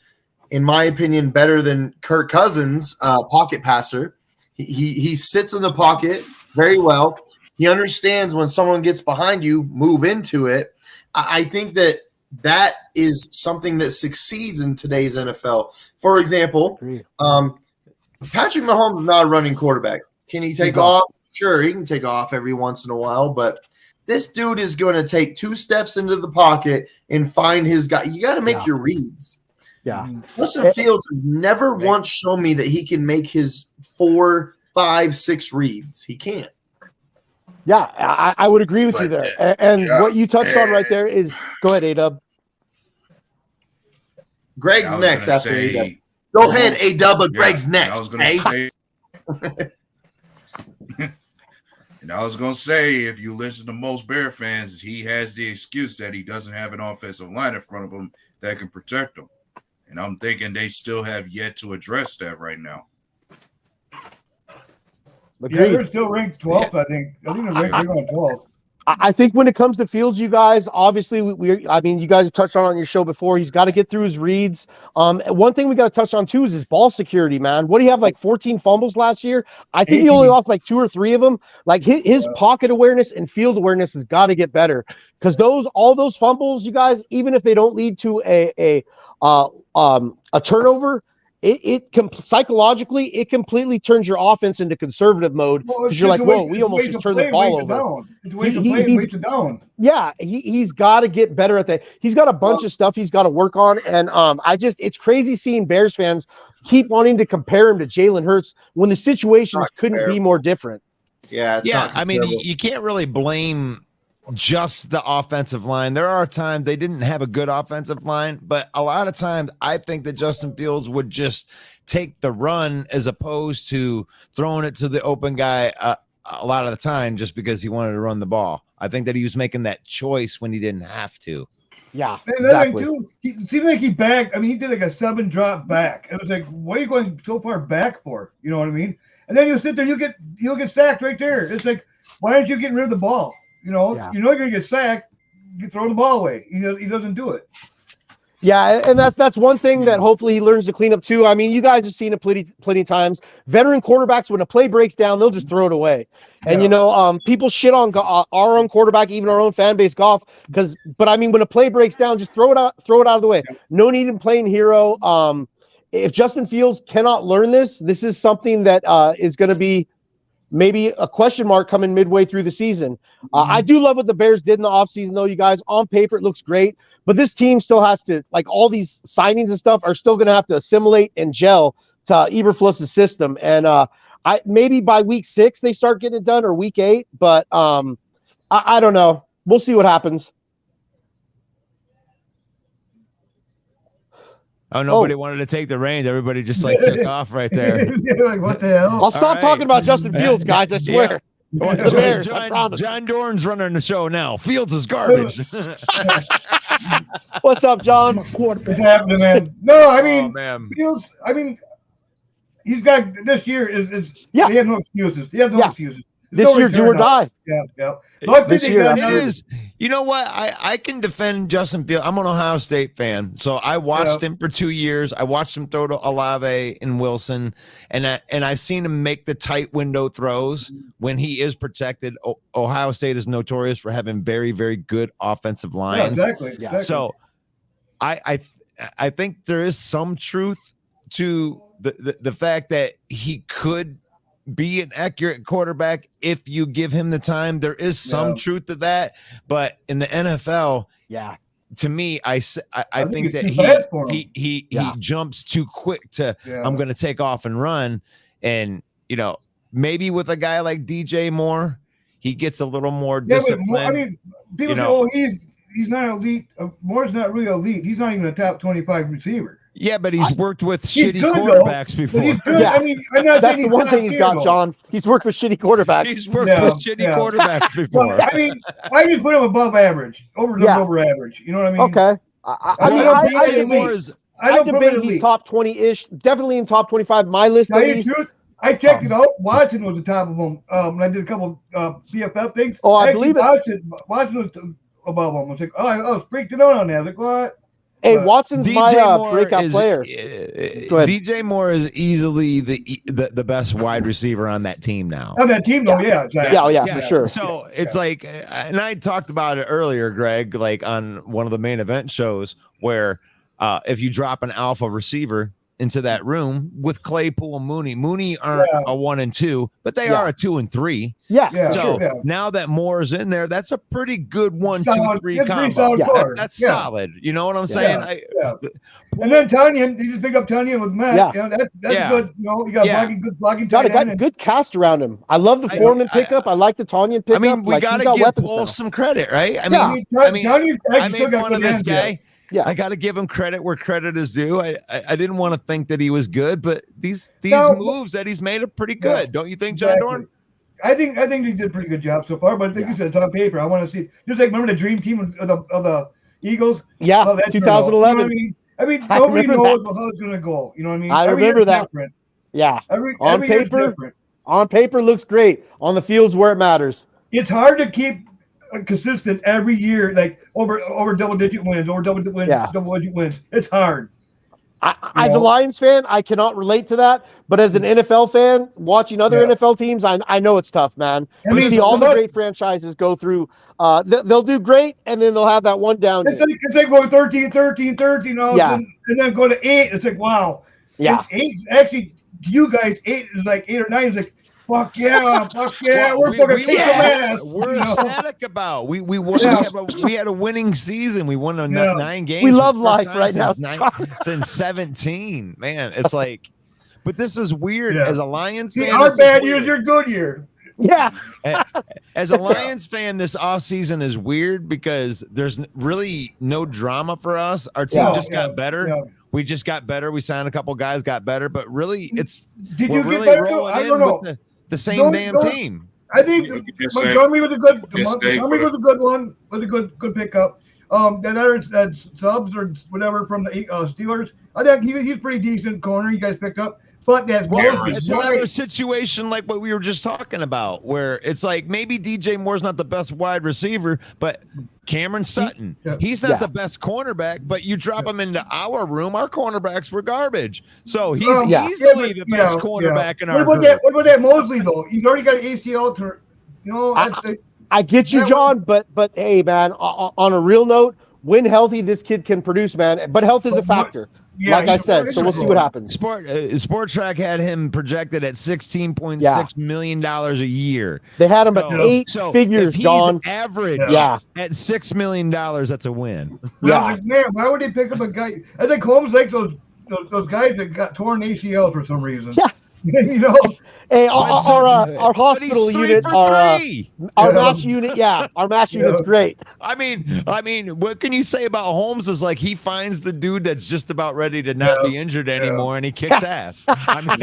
in my opinion, better than Kirk Cousins pocket passer. He sits in the pocket very well. He understands when someone gets behind you, move into it. I think that is something that succeeds in today's NFL. For example, Patrick Mahomes is not a running quarterback. Can he take off? Sure, he can take off every once in a while, but this dude is going to take 2 steps into the pocket and find his guy. You got to make your reads. Yeah. Justin Fields never once shown me that he can make his 4, 5, 6 reads. He can't. Yeah, I would agree with you there. And what you touched on right there is – go ahead, A-Dub. Greg's next after A-Dub. Go ahead, A-Dub, but Greg's next. I was going to say – and I was going to say, if you listen to most Bear fans, he has the excuse that he doesn't have an offensive line in front of him that can protect him. And I'm thinking they still have yet to address that right now. Yeah, they're still ranked 12th, I think. I think they're ranked on 12th. I think when it comes to Fields, you guys, obviously, you guys have touched on your show before. He's got to get through his reads. One thing we got to touch on, too, is his ball security, man. What do you have, like 14 fumbles last year? I think he only lost like 2 or 3 of them. Like his pocket awareness and field awareness has got to get better because all those fumbles, you guys, even if they don't lead to a turnover, psychologically, it completely turns your offense into conservative mode because you're like, whoa, we almost just turned the ball over. Yeah, he's got to get better at that. He's got a bunch of stuff he's got to work on, and it's crazy seeing Bears fans keep wanting to compare him to Jalen Hurts when the situations couldn't be more different. Yeah, I mean, you can't really blame just the offensive line. There are times they didn't have a good offensive line, but a lot of times I think that Justin Fields would just take the run as opposed to throwing it to the open guy a lot of the time just because he wanted to run the ball. I think that he was making that choice when he didn't have to. Yeah, exactly. It seemed like he backed. I mean, he did like a 7-drop back. It was like, what are you going so far back for? You know what I mean? And then you sit there, you'll get sacked right there. It's like, why aren't you getting rid of the ball? You know you're going to get sacked. You throw the ball away. He doesn't do it. Yeah, and that's one thing that hopefully he learns to clean up too. I mean, you guys have seen it plenty of times. Veteran quarterbacks, when a play breaks down, they'll just throw it away. And people shit on our own quarterback, even our own fan base, Goff. But I mean, when a play breaks down, just throw it out of the way. No need in playing hero. If Justin Fields cannot learn this is something that is going to be maybe a question mark coming midway through the season. I do love what the Bears did in the offseason, though, you guys. On paper, it looks great. But this team still has to, like, all these signings and stuff are still going to have to assimilate and gel to Eberfluss's system. And maybe by week 6 they start getting it done, or week 8. But I don't know. We'll see what happens. Oh, nobody wanted to take the reins. Everybody just like took off right there. Like, what the hell? I'll stop talking about Justin Fields, guys. I swear. Yeah. Well, The Bears, I John, promise. John Dorn's running the show now. Fields is garbage. What's up, John? What's happening, man? No, I mean, man. Fields. I mean, he's got this year. Is Yeah. He has no excuses. He has no excuses. This year, do or die. Yeah. This year, it is. You know what? I can defend Justin Fields. I'm an Ohio State fan, so I watched him for 2 years. I watched him throw to Olave and Wilson, and I've seen him make the tight window throws when he is protected. Ohio State is notorious for having very, very good offensive lines. Yeah, exactly. So, I think there is some truth to the fact that he could be an accurate quarterback if you give him the time. There is some truth to that, but in the NFL, to me, I think that he jumps too quick to I'm going to take off and run, and maybe with a guy like DJ Moore, he gets a little more disciplined. But I mean, people say, "Oh, he's not elite." Moore's not really elite. He's not even a top 25 receiver. Yeah, but he's worked with shitty quarterbacks before. Yeah. I mean, I'm not That's saying the one thing he's got, John. He's worked with shitty quarterbacks. He's worked with shitty quarterbacks before. Well, I mean, I just put him above average, over average. You know what I mean? Okay. I debate he's top 20-ish, definitely in top 25. My list at least. I checked it out. Watson was the top of them when I did a couple PFF things. Oh, I believe it. Watson was above them. I was like, I was freaked out on that. I was like, what? Hey, Watson's my breakout player. Go ahead. DJ Moore is easily the best wide receiver on that team now. On that team, though, exactly. Yeah, for sure. So it's like, and I talked about it earlier, Greg, like on one of the main event shows where if you drop an alpha receiver into that room with Claypool and Mooney aren't a 1 and 2, but they are a 2 and 3. So now that Moore's in there, that's a pretty good 1, 2, 3 combo. That's solid. You know what I'm saying? And then Tunyon, you just pick up Tunyon with Matt. That's good. You got good blocking. Got a good cast around him. I love the Foreman pickup. I like the Tunyon pickup. I mean, we got to give Paul some credit, right? I made fun of this guy. I got to give him credit where credit is due. I didn't want to think that he was good, but these moves that he's made are pretty good. Don't you think, John Dorn? I think he did a pretty good job so far, but I think you said it's on paper. I want to see, just like, remember the dream team of the Eagles? Yeah, 2011. You know I mean, nobody knows how it's going to go. You know what I mean? I remember that. Different. Yeah. Every on paper looks great. On the fields where it matters. It's hard to keep consistent every year, like over double-digit wins, double-digit wins. It's hard. As a Lions fan, I cannot relate to that. But as an NFL fan, watching other NFL teams, I know it's tough, man. You see all the great franchises go through. They'll do great, and then they'll have that one down. It's like going 13, and then go to 8. It's like, wow. Yeah. 8 actually, to you guys, 8 is like 8 or 9 is like, fuck yeah, well, we're fucking kicking ass. We're ecstatic about. We won. We had a winning season. We won 9 games. We love life right now. Since 17, man, it's like. But this is weird as a Lions fan. Our bad year's your good year. Yeah. As a Lions fan, this offseason is weird because there's really no drama for us. Our team just got better. Yeah. We just got better. We signed a couple guys, got better, but really, we're really rolling in with the same damn team. I think Montgomery was a good one, was a good pickup. That Subs or whatever from the Steelers. I think he's pretty decent corner. You guys picked up. But it's another situation like what we were just talking about, where it's like maybe DJ Moore's not the best wide receiver, but Cameron Sutton, he's not the best cornerback, but you drop him into our room, our cornerbacks were garbage. So he's easily the best cornerback in our group. What about that Mosley, though? He's already got an ACL to, I get you, John, but hey, man, on a real note, when healthy, this kid can produce, man. But health is a factor. Like I said, so we'll see what happens. Sport Track had him projected at $16.6 million a year. They had him at 8 figures, if he's John. Average at $6 million, that's a win. Man, why would they pick up a guy? I think Holmes likes those guys that got torn ACLs for some reason. Yeah. You know, hey, our hospital unit, our mass unit, our mass unit's great. I mean, what can you say about Holmes? Is like he finds the dude that's just about ready to not be injured anymore, and he kicks ass. I mean,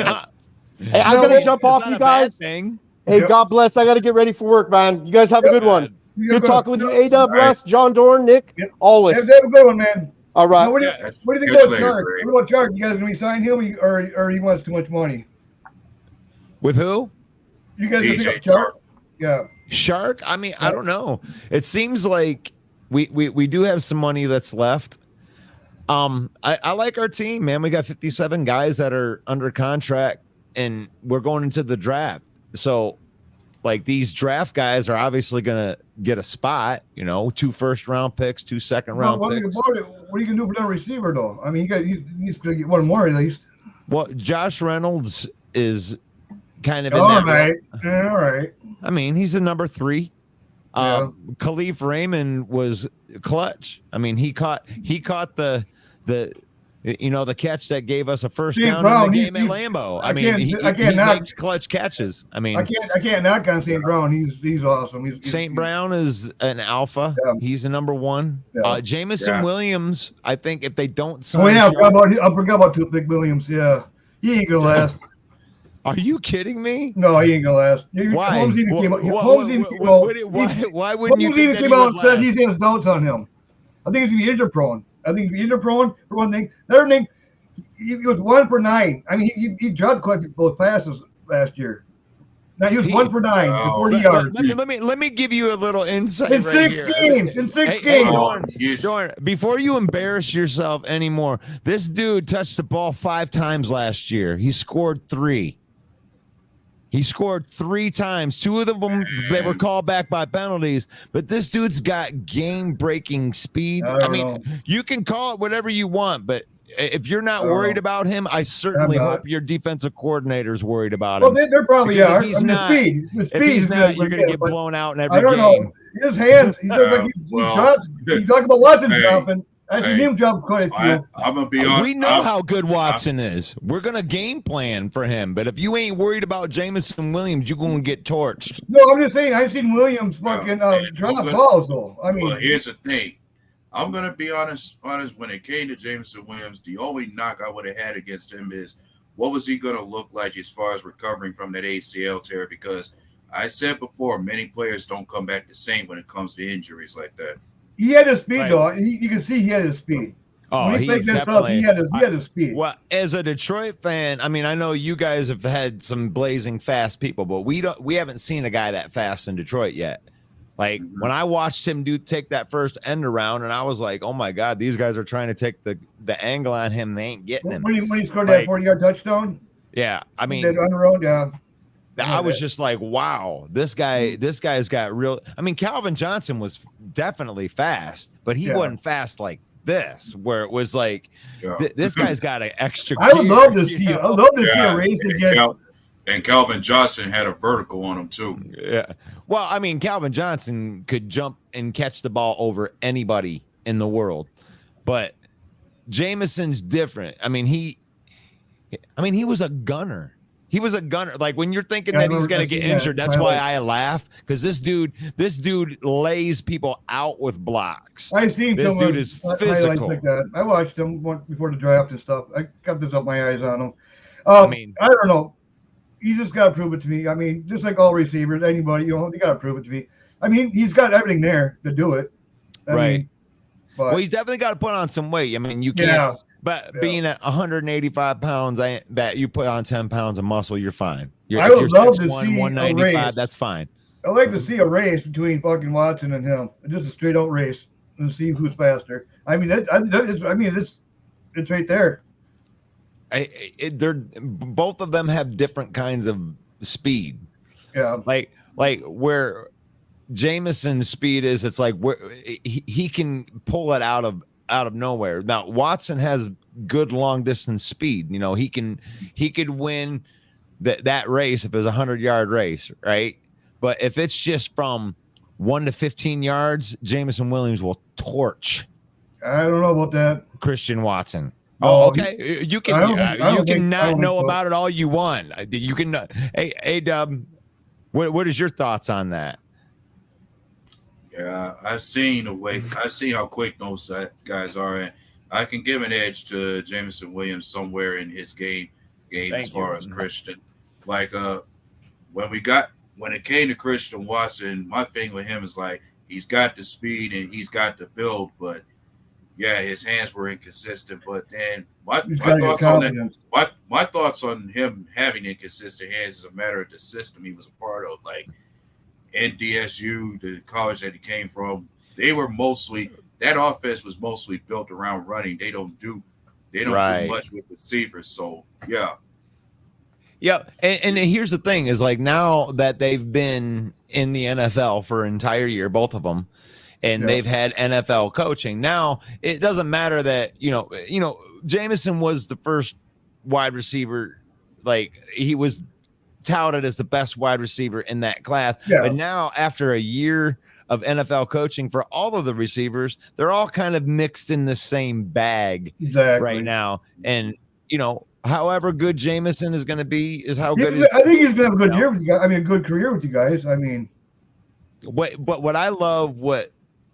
hey, I gotta jump off, you guys. Hey, God bless. I gotta get ready for work, man. You guys have a good one. Good talking with you, A-Dub, Russ, John Dorn, Nick. Always. Have a good one, man. All right. What do you think about Chark? What about Chark? You guys gonna sign him, or he wants too much money? With who? You guys gonna pick up Chark? Yeah. Shark? I mean, I don't know. It seems like we do have some money that's left. I like our team, man. We got 57 guys that are under contract, and we're going into the draft. So, like, these draft guys are obviously gonna get a spot. 2 first-round picks, 2 second-round picks. What are you gonna do for that receiver, though? I mean, he needs to get one more at least. Well, Josh Reynolds is kind of in all that right. I mean, he's a number 3. Khalif Raymond was clutch. I mean, he caught the catch that gave us a first down in the game at Lambeau. I mean, he makes clutch catches. I mean, I can't knock on St. Brown. He's awesome. St. Brown is an alpha. Yeah. He's a number 1. Yeah. Jameson Williams, I think if they don't sign. I forgot about Vic Williams. Yeah, he ain't gonna last. Are you kidding me? No, he ain't gonna last. Why? Why wouldn't you think that came out and said he has doubts on him? I think he's gonna be injury prone. For one thing. The other thing, he was 1 for 9. I mean, he dropped quite a few passes last year. Now he was 1 for 9 for 40 yards. Let me give you a little insight. In 6 games. Jordan, before you embarrass yourself anymore, this dude touched the ball 5 times last year. He scored 3. He scored 3 times. 2 of them they were called back by penalties. But this dude's got game-breaking speed. I mean, you can call it whatever you want, but if you're not worried about him, I certainly hope your defensive coordinator's worried about him. Well, they're probably are. If he's not, you're going to get blown out in every game. I don't know. His hands. He looks like he's talking about Watson dropping. I've seen him jump quite a few. I'm gonna be honest. We know how good Watson is. We're gonna game plan for him. But if you ain't worried about Jameson Williams, you're gonna get torched. No, I'm just saying. I've seen Williams fucking drop balls though. I mean, well, here's the thing. I'm gonna be honest. When it came to Jameson Williams, the only knock I would have had against him is what was he gonna look like as far as recovering from that ACL tear? Because I said before, many players don't come back the same when it comes to injuries like that. He had his speed, though. You can see he had his speed. Oh, when he picked this up, he had his speed. Well, as a Detroit fan, I mean, I know you guys have had some blazing fast people, but we haven't seen a guy that fast in Detroit yet. Like when I watched him take that first end around, and I was like, oh my God, these guys are trying to take the angle on him. They ain't getting him. When he scored that 40-yard touchdown. Yeah, I mean, on the road, yeah. I was just like, wow, this guy's got real. I mean, Calvin Johnson was definitely fast, but he wasn't fast like this, where it was like, this guy's got an extra. I would love to see. I love to see a race again. And Calvin Johnson had a vertical on him too. Yeah. Well, I mean, Calvin Johnson could jump and catch the ball over anybody in the world, but Jameson's different. I mean, he was a gunner. He was a gunner. Like when you're thinking that he's going to get injured, that's why I laugh, because this dude lays people out with blocks. I've seen this dude is physical. Like that. I watched him before the draft and stuff. I got this up my eyes on him. I don't know. You just got to prove it to me. I mean, just like all receivers, anybody, you got to prove it to me. I mean, he's got everything there to do it. I mean, well, he's definitely got to put on some weight. I mean, you can't. Yeah. But being at 185 pounds, that you put on 10 pounds of muscle, you're fine. I would love to see 195, a race. That's fine. I like to see a race between fucking Watson and him, just a straight out race, and see who's faster. I mean, it's right there. They're both of them have different kinds of speed. Yeah, like where Jameson's speed is, it's like where he can pull it out of nowhere. Now Watson has good long distance speed. He could win that race if it's 100-yard race, right? But if it's just from 1 to 15 yards, Jameson Williams will torch. I don't know about that. Christian Watson. Oh, okay. You can not know about it all you want. You can. Hey, Dub, what is your thoughts on that? Yeah, I've seen how quick those guys are, and I can give an edge to Jameson Williams somewhere in his game as far as Christian. Like when it came to Christian Watson, my thing with him is like he's got the speed and he's got the build, but yeah, his hands were inconsistent. But then my thoughts on him having inconsistent hands is a matter of the system he was a part of. Like NDSU, the college that he came from, that offense was mostly built around running. They don't do much with receivers. So yeah. Yeah, and here's the thing: is like now that they've been in the NFL for an entire year, both of them. And they've had NFL coaching. Now it doesn't matter that Jameson was the first wide receiver, like he was touted as the best wide receiver in that class. Yeah. But now after a year of NFL coaching for all of the receivers, they're all kind of mixed in the same bag right now. And however good Jameson is going to be is how good. I think he's going to have a good year with you guys. I mean, a good career with you guys. I mean, what I love what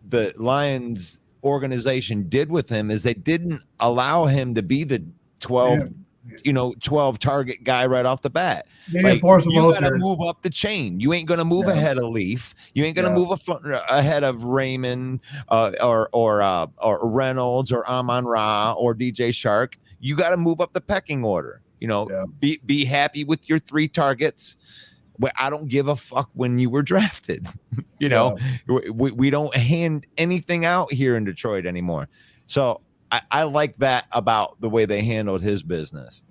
the Lions organization did with him is they didn't allow him to be the 12 target guy right off the bat. Like, you got to move up the chain. You ain't going to move ahead of Leaf. You ain't going to move ahead of Raymond or Reynolds or Amon-Ra or DJ Shark. You got to move up the pecking order. Be happy with your 3 targets. But I don't give a fuck when you were drafted. We don't hand anything out here in Detroit anymore. So I like that about the way they handled his business.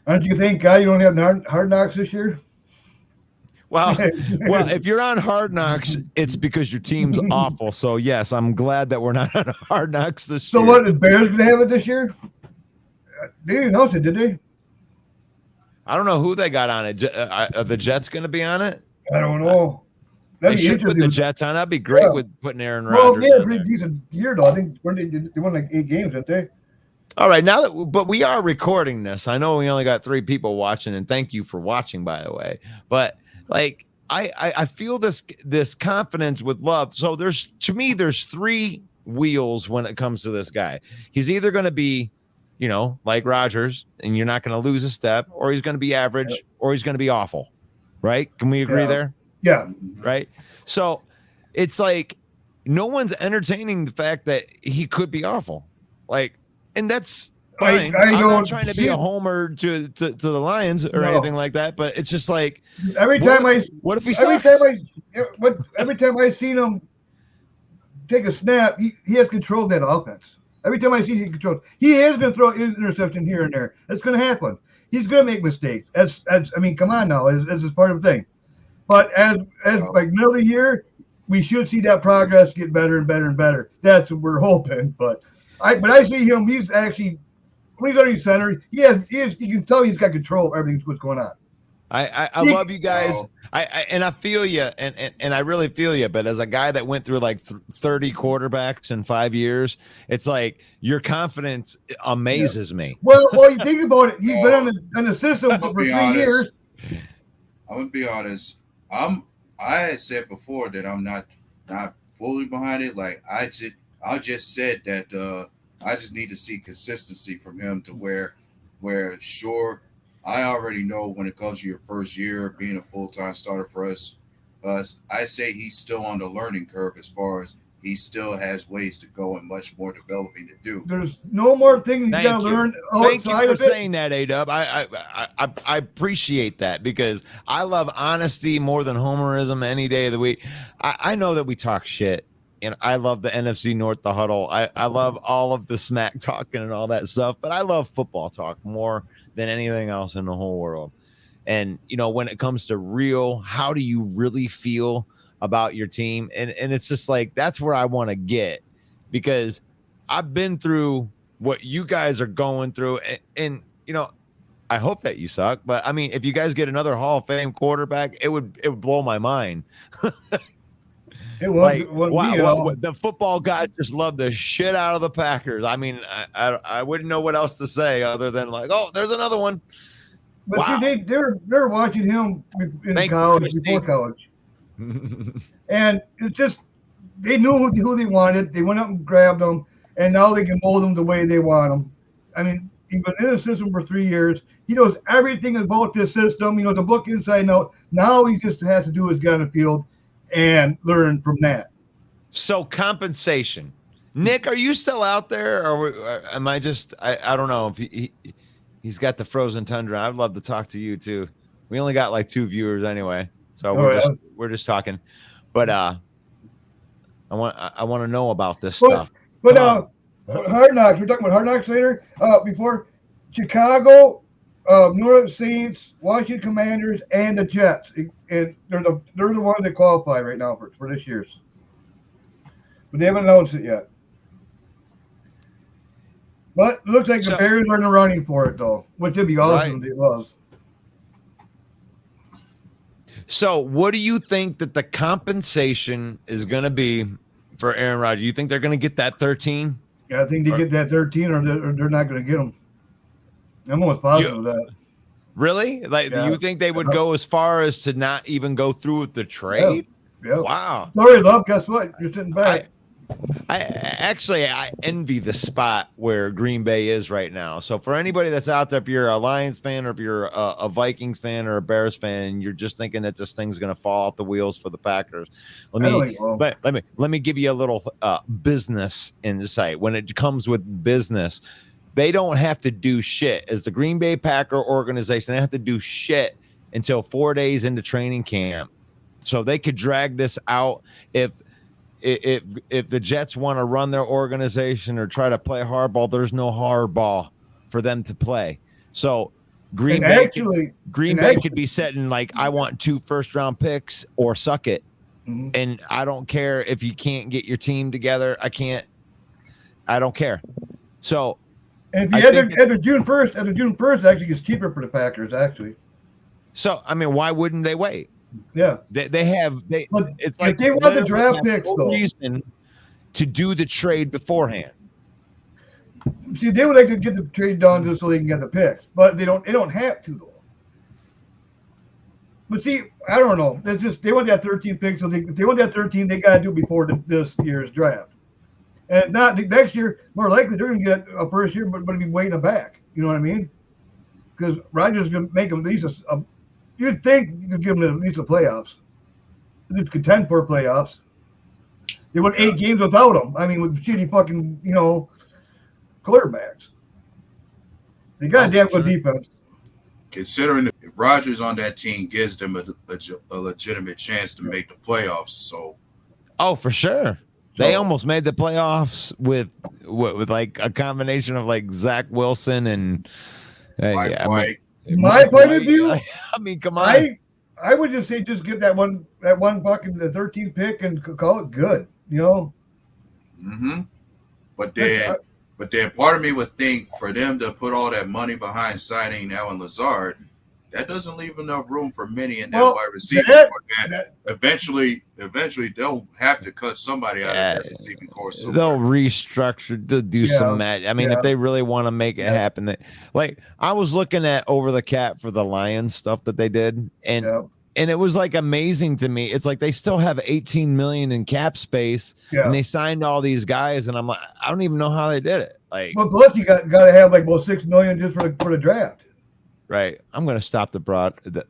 Don't you think, guy, you don't have Hard Knocks this year? Well, if you're on Hard Knocks, it's because your team's awful. So yes, I'm glad that we're not on Hard Knocks this year. So what, the Bears going to have it this year? They didn't announce it, did they? I don't know who they got on it. Are the Jets going to be on it? I don't know. They should put the Jets on. That'd be great with putting Aaron Rodgers. Well, they had a pretty decent year, though. I think they won like 8 games, didn't they? All right, but we are recording this. I know we only got 3 people watching, and thank you for watching, by the way. But like, I feel this confidence with Love. So there's 3 wheels when it comes to this guy. He's either going to be, like Rodgers, and you're not going to lose a step, or he's going to be average, or he's going to be awful, right? Can we agree there? Yeah. Right. So it's like no one's entertaining the fact that he could be awful. Like, and that's fine. I'm not trying to be a homer to the Lions or anything like that, but it's just like what if he sucks? Every time I seen him take a snap, he has control of that offense. Every time I see him control, he is going to throw an interception here and there. That's going to happen. He's going to make mistakes. I mean, come on now, as part of the thing. But as like middle of the year, we should see that progress get better and better and better. That's what we're hoping. But I see him. He's actually when he's under center. You can tell he's got control of everything what's going on. I love you guys. I feel you, and I really feel you. But as a guy that went through like 30 quarterbacks in 5 years, it's like your confidence amazes me. Well, you think about it. He's been on the system for 3 years. I'm gonna be honest. I had said before that I'm not fully behind it. Like I just said that I just need to see consistency from him to where sure. I already know when it comes to your first year being a full-time starter for us, I say he's still on the learning curve as far as he still has ways to go and much more developing to do. There's no more things you got to learn Thank you for of saying that, A-Dub. I appreciate that because I love honesty more than homerism any day of the week. I know that we talk shit. And I love the NFC North, the huddle. I love all of the smack talking and all that stuff, but I love football talk more than anything else in the whole world. And, when it comes to real, how do you really feel about your team? And it's just like, that's where I want to get because I've been through what you guys are going through. And I hope that you suck, but I mean, if you guys get another Hall of Fame quarterback, it would blow my mind. It was Like me, the football guys just love the shit out of the Packers. I mean, I wouldn't know what else to say other than like, oh, there's another one. But Wow. see, they're watching him in college, before college, and it's just they knew who they wanted. They went up and grabbed them, and now they can mold them the way they want them. I mean, he's been in the system for 3 years. He knows everything about this system. He knows the book inside and out. Now he just has to do his get on the field and learn from that. So compensation. Nick, are you still out there, or am I just? I don't know if he's got the frozen tundra. I'd love to talk to you too. We only got like 2 viewers anyway, so we're just talking. But I want to know about this stuff. But Hard Knocks. We're talking about Hard Knocks later. Before Chicago, New Orleans Saints, Washington Commanders, and the Jets, and they're the ones that qualify right now for this year's. But they haven't announced it yet. But it looks like the Bears are in the running for it, though, which would be awesome if it was. So, what do you think that the compensation is going to be for Aaron Rodgers? You think they're going to get that 13? Yeah, I think they get that 13, or they're not going to get them. I'm almost positive of that. Really? Like, do you think they would go as far as to not even go through with the trade? Yeah. Wow. Sorry, love. Guess what? You're sitting back. I envy the spot where Green Bay is right now. So for anybody that's out there, if you're a Lions fan or if you're a Vikings fan or a Bears fan, and you're just thinking that this thing's going to fall off the wheels for the Packers, let me give you a little business insight. When it comes with business, they don't have to do shit. As the Green Bay Packer organization, they have to do shit until 4 days into training camp. So they could drag this out if the Jets want to run their organization or try to play hardball. There's no hardball for them to play. So Green Bay could be setting like, I want 2 first-round picks or suck it. Mm-hmm. And I don't care if you can't get your team together. I don't care. So and if you after June 1st, actually gets cheaper for the Packers, actually. So I mean, why wouldn't they wait? Yeah, it's like they want the draft picks, no reason to do the trade beforehand. See, they would like to get the trade done just so they can get the picks, but they don't have to though. But see, I don't know. That's just they want that 13 pick, so if they want that 13, they got to do it before this year's draft. And not next year, more likely they're going to get a first year, but be way in the back. You know what I mean? Because Rodgers is going to make them at least you'd think you could give them at least the playoffs. They'd contend for playoffs. They won 8 games without them. I mean, with shitty fucking, quarterbacks. They got a damn good defense. Considering if Rodgers on that team gives them a legitimate chance to make the playoffs. So, for sure. They almost made the playoffs with like a combination of like Zach Wilson and White. My point of view, I mean, come on. I would just say just get that one fucking the 13th pick and call it good, Mm-hmm. But then part of me would think for them to put all that money behind signing Allen Lazard, that doesn't leave enough room for many in that wide receiver. Eventually they'll have to cut somebody out of their receiving corps. They'll restructure to do some match. I mean, if they really want to make it happen, like I was looking at Over the Cap for the Lions stuff that they did, and it was like amazing to me. It's like they still have 18 million in cap space, and they signed all these guys, and I'm like, I don't even know how they did it. Like, well, plus you got to have like about $6 million just for the draft. Right. I'm going to stop the broadcast.